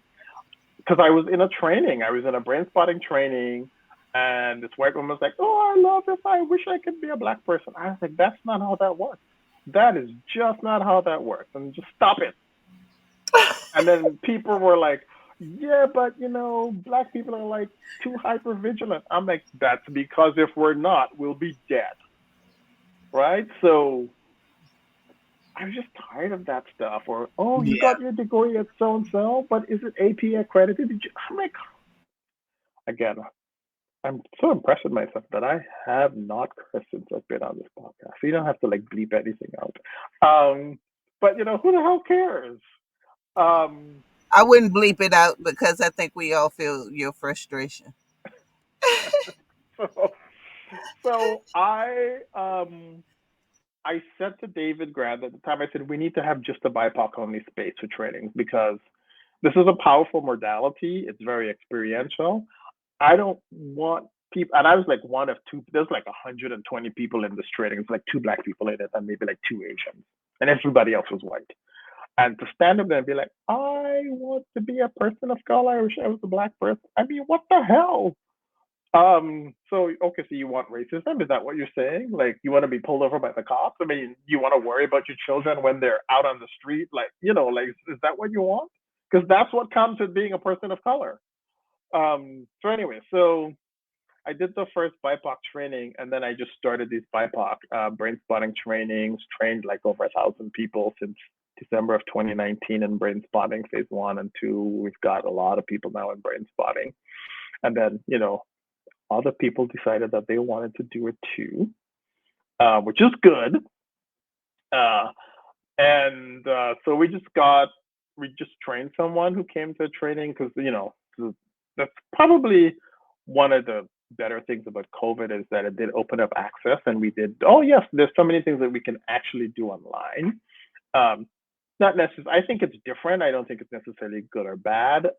Because I was in a Brainspotting training, and this white woman was like, "Oh, I love this. I wish I could be a Black person." I was like, "That's not how that works. That is just not how that works. And just stop it." And then people were like, "Yeah, but Black people are like too hyper vigilant." I'm like, "That's because if we're not, we'll be dead." Right? So I was just tired of that stuff. Or, "Oh, you got your degree at so and so, but is it AP accredited?" I'm like, again, I'm so impressed with myself that I have not cursed since I've been on this podcast. So you don't have to like bleep anything out. But who the hell cares? I wouldn't bleep it out because I think we all feel your frustration. So I said to David Grant at the time, I said, we need to have just a BIPOC only space for trainings because this is a powerful modality. It's very experiential. I don't want people, and I was like one of two, there's like 120 people in this training. It's like 2 Black people in it and maybe like 2 Asians, and everybody else was white. And to stand up there and be like, I want to be a person of color, I wish I was a Black person. I mean, what the hell? So you want racism? Is that what you're saying? Like, you want to be pulled over by the cops? I mean, you want to worry about your children when they're out on the street? Like, is that what you want? Because that's what comes with being a person of color. So anyway, so I did the first BIPOC training, and then I just started these BIPOC Brainspotting trainings, trained like over 1,000 people since December of 2019 in Brainspotting phase 1 and 2. We've got a lot of people now in Brainspotting. And then, other people decided that they wanted to do it too, which is good. So we just trained someone who came to training because, that's probably one of the better things about COVID is that it did open up access, and we did, there's so many things that we can actually do online. Not necessarily, I think it's different. I don't think it's necessarily good or bad.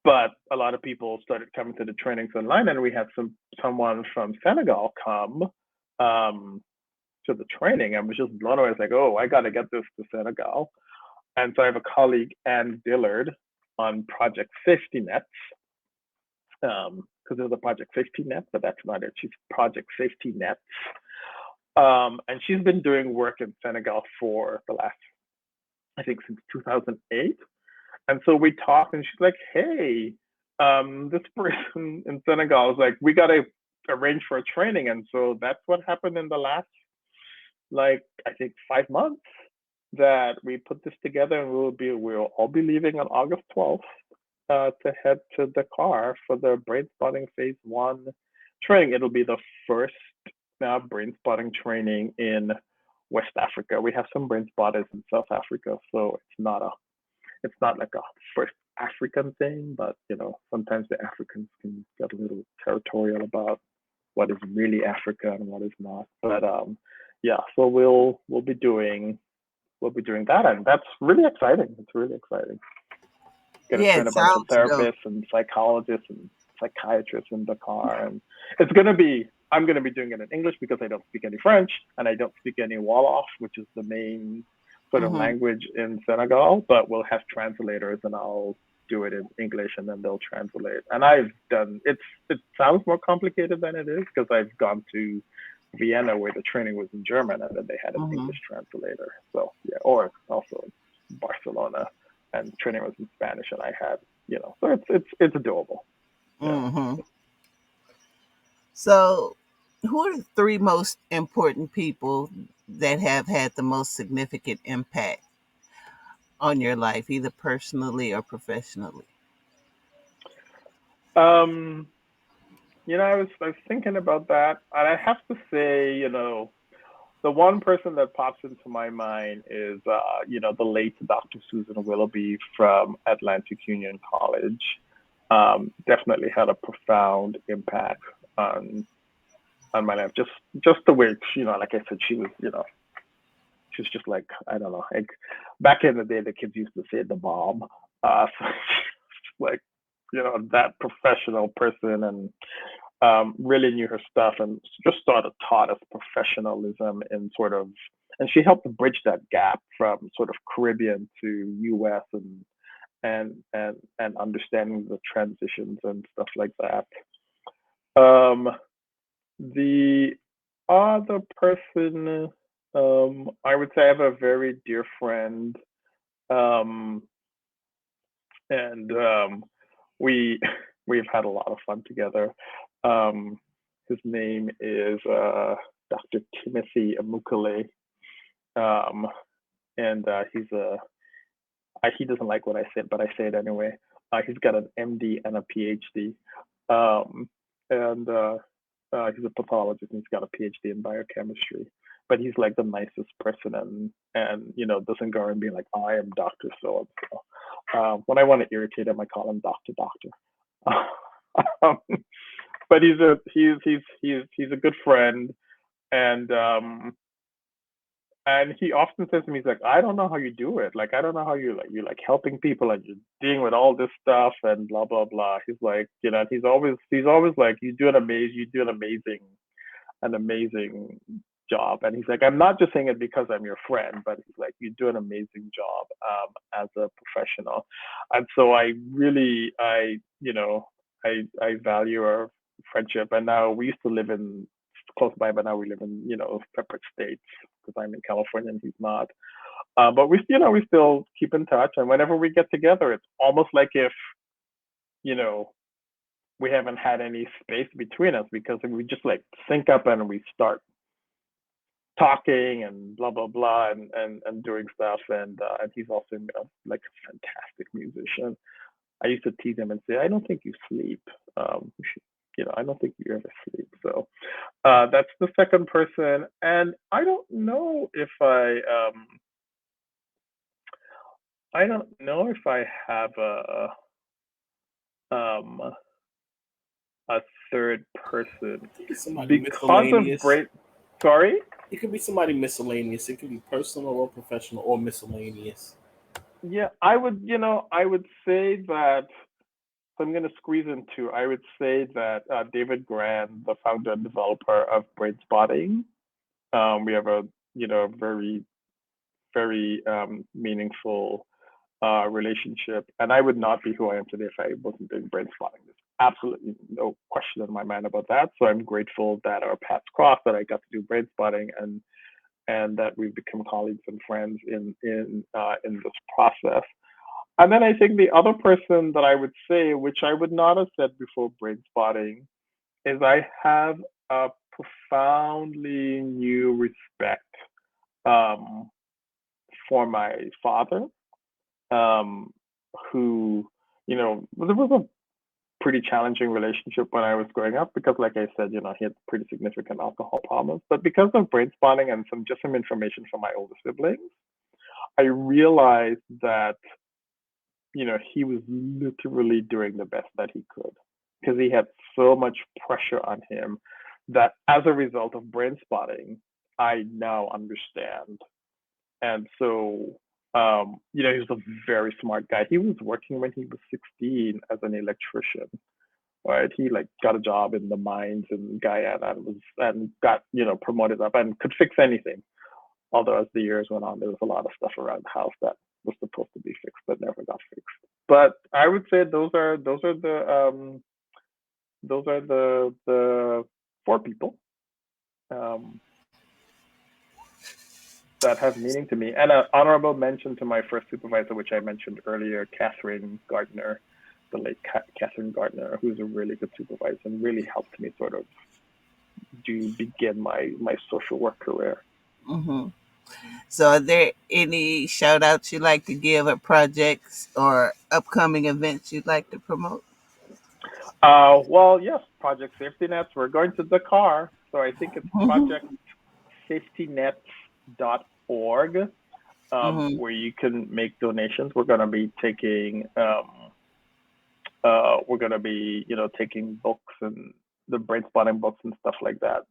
But a lot of people started coming to the trainings online, and we had someone from Senegal come to the training. I was just blown away. I was like, oh, I got to get this to Senegal. And so I have a colleague, Anne Dillard, on Project Safety Net, because there's a Project Safety Net, but that's not it. She's Project Safety Net. And she's been doing work in Senegal for the last, I think, since 2008. And so we talked, and she's like, hey, this person in Senegal is like, we got to arrange for a training. And so that's what happened in the last, I think 5 months, that we put this together, and we'll all be leaving on August 12th to head to Dakar for the Brainspotting phase 1 training. It'll be the first Brainspotting training in West Africa. We have some Brainspotters in South Africa, so it's not like a first African thing, but sometimes the Africans can get a little territorial about what is really Africa and what is not. But so we'll be doing that, and that's really exciting. It's really exciting. Gonna train a bunch of therapists and psychologists and psychiatrists in Dakar, and I'm gonna be doing it in English because I don't speak any French and I don't speak any Wolof, which is the main sort of language in Senegal, but we'll have translators, and I'll do it in English and then they'll translate. And it sounds more complicated than it is because I've gone to Vienna where the training was in German and then they had an English translator. So yeah, or also in Barcelona, and training was in Spanish and I had, so it's doable. So who are the three most important people that have had the most significant impact on your life, either personally or professionally? Um, I was thinking about that, and I have to say, the one person that pops into my mind is, the late Dr. Susan Wilby from Atlantic Union College. Definitely had a profound impact on my life. Just the way, like I said, she was just like, I don't know, like back in the day, the kids used to say the bomb. So like, that professional person, and really knew her stuff, and just sort of taught us professionalism and she helped bridge that gap from sort of Caribbean to U.S. and understanding the transitions and stuff like that. Um, the other person, I would say I have a very dear friend, um, and we we've had a lot of fun together. Um, his name is Dr. Timothy Amukale, um, and he doesn't like what I said, but I say it anyway. He's got an MD and a PhD, um, and he's a pathologist, and he's got a PhD in biochemistry. But he's like the nicest person, and doesn't go around being like, I am Doctor So and so. When I want to irritate him, I call him Doctor. um, but he's a good friend, and and he often says to me, he's like, I don't know how you do it. Like, I don't know how you're like helping people and you're dealing with all this stuff and blah blah blah. He's like, he's always like, you do an amazing job. And he's like, I'm not just saying it because I'm your friend, but he's like, you do an amazing job as a professional. And so I really, I value our friendship. And now we used to live in close by, but now we live in, separate states because I'm in California and he's not. But we still keep in touch. And whenever we get together, it's almost like if, you know, we haven't had any space between us, because we just like sync up and we start talking and blah blah blah and doing stuff, and he's also like a fantastic musician. I used to tease him and say, I don't think you sleep. I don't think you ever sleep. So that's the second person, and I don't know if I have um a third person I think it's somebody because of miscellaneous. brain. Sorry. It could be somebody miscellaneous. It could be personal or professional or miscellaneous. Yeah, I would say that, so I'm going to squeeze in two. I would say that David Grand, the founder and developer of Brainspotting, we have a very very meaningful relationship, and I would not be who I am today if I wasn't doing Brainspotting. There's absolutely no question in my mind about that. So I'm grateful that our paths crossed, that I got to do Brainspotting, and that we've become colleagues and friends in this process. And then I think the other person that I would say, which I would not have said before Brainspotting, is I have a profoundly new respect um, for my father, um, who, there was a pretty challenging relationship when I was growing up because, like I said, he had pretty significant alcohol problems. But because of Brainspotting and some information from my older siblings, I realized that he was literally doing the best that he could, because he had so much pressure on him that as a result of Brainspotting, I now understand. And so, he was a very smart guy. He was working when he was 16 as an electrician, right? He like got a job in the mines in Guyana and got, promoted up and could fix anything. Although as the years went on, there was a lot of stuff around the house that was supposed to be fixed but never got fixed. But I would say those are the four people um, that have meaning to me. And an honorable mention to my first supervisor, which I mentioned earlier, Catherine Gardner, the late Catherine Gardner, who's a really good supervisor and really helped me sort of do begin my social work career. Mm-hmm. So, are there any shout outs you'd like to give, or projects or upcoming events you'd like to promote? Well, yes, Project Safety Nets. We're going to Dakar, so I think it's Mm-hmm. projectsafetynets.org, Mm-hmm. where you can make donations. We're going to be taking taking books and the Brainspotting books and stuff like that.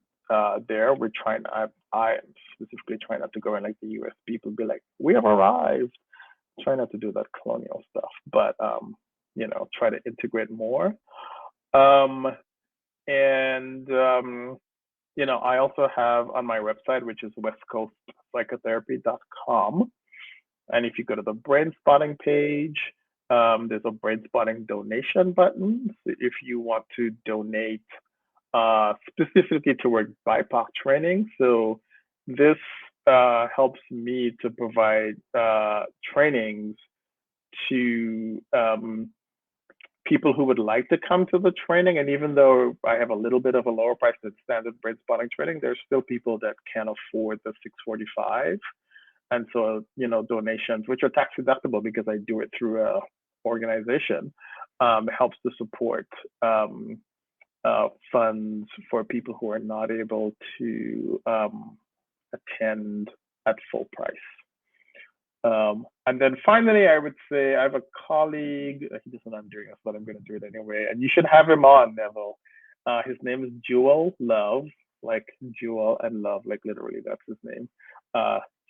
There, we're trying. I am specifically trying not to go in like the U.S. people be like, we have arrived. Try not to do that colonial stuff, but try to integrate more. Um, and I also have on my website, which is westcoastpsychotherapy.com. And if you go to the Brainspotting page, there's a Brainspotting donation button. So if you want to donate specifically toward BIPOC training, so this helps me to provide trainings to people who would like to come to the training. And even though I have a little bit of a lower price than standard Brainspotting training, there's still people that can't afford the 645. And so, donations, which are tax deductible because I do it through a organization, helps to support funds for people who are not able to attend at full price. And then finally, I would say I have a colleague. He doesn't know I'm doing this, but I'm going to do it anyway. And you should have him on, Neville. His name is Jewel Love, like Jewel and Love, like literally that's his name.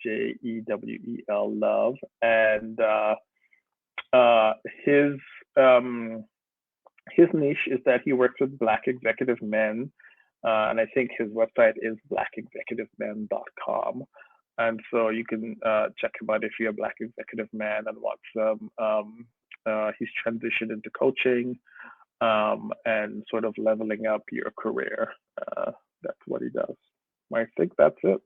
Jewel Love, and his niche is that he works with Black executive men, and I think his website is blackexecutivemen.com. And so you can check him out if you're a Black executive man and want some. He's transitioned into coaching and sort of leveling up your career. That's what he does. I think that's it.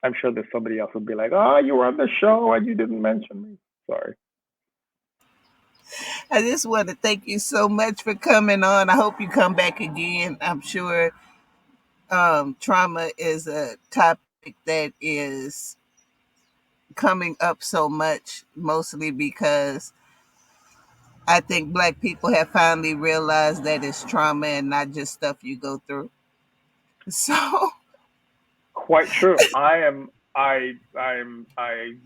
I'm sure there's somebody else who'll be like, "Oh, you were on the show and you didn't mention me." Sorry. I just want to thank you so much for coming on. I hope you come back again. I'm sure trauma is a topic that is coming up so much, mostly because I think Black people have finally realized that it's trauma and not just stuff you go through. So, Quite true. I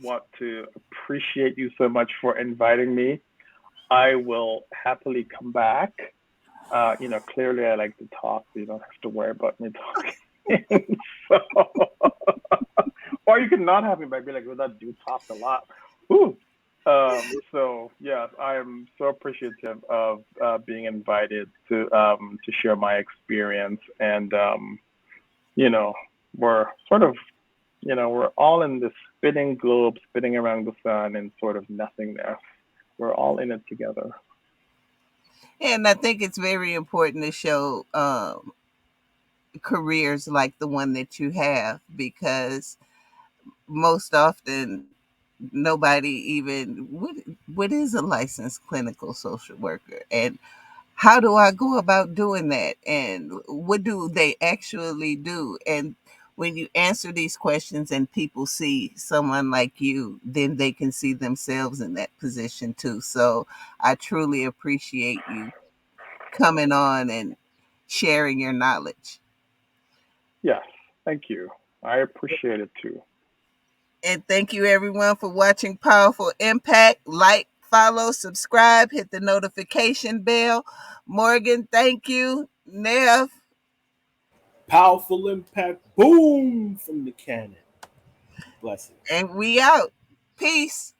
want to appreciate you so much for inviting me. I will happily come back. Clearly I like to talk, so you don't have to worry about me talking. So, or you can not have me back, be like, well, that dude talked a lot. Ooh. So yeah, I am so appreciative of being invited to share my experience, and we're sort of we're all in this spinning globe, spinning around the sun, and sort of nothingness. We're all in it together. and I think it's very important to show careers like the one that you have, because most often nobody even what is a licensed clinical social worker, and how do I go about doing that, and what do they actually do? And when you answer these questions and people see someone like you, then they can see themselves in that position too. So I truly appreciate you coming on and sharing your knowledge. Yes, thank you. I appreciate it too. And thank you everyone for watching Powerful Impact. Like, follow, subscribe, hit the notification bell. Morgan, thank you. Nev, Powerful impact. Boom from the cannon. Blessings. and we out. Peace.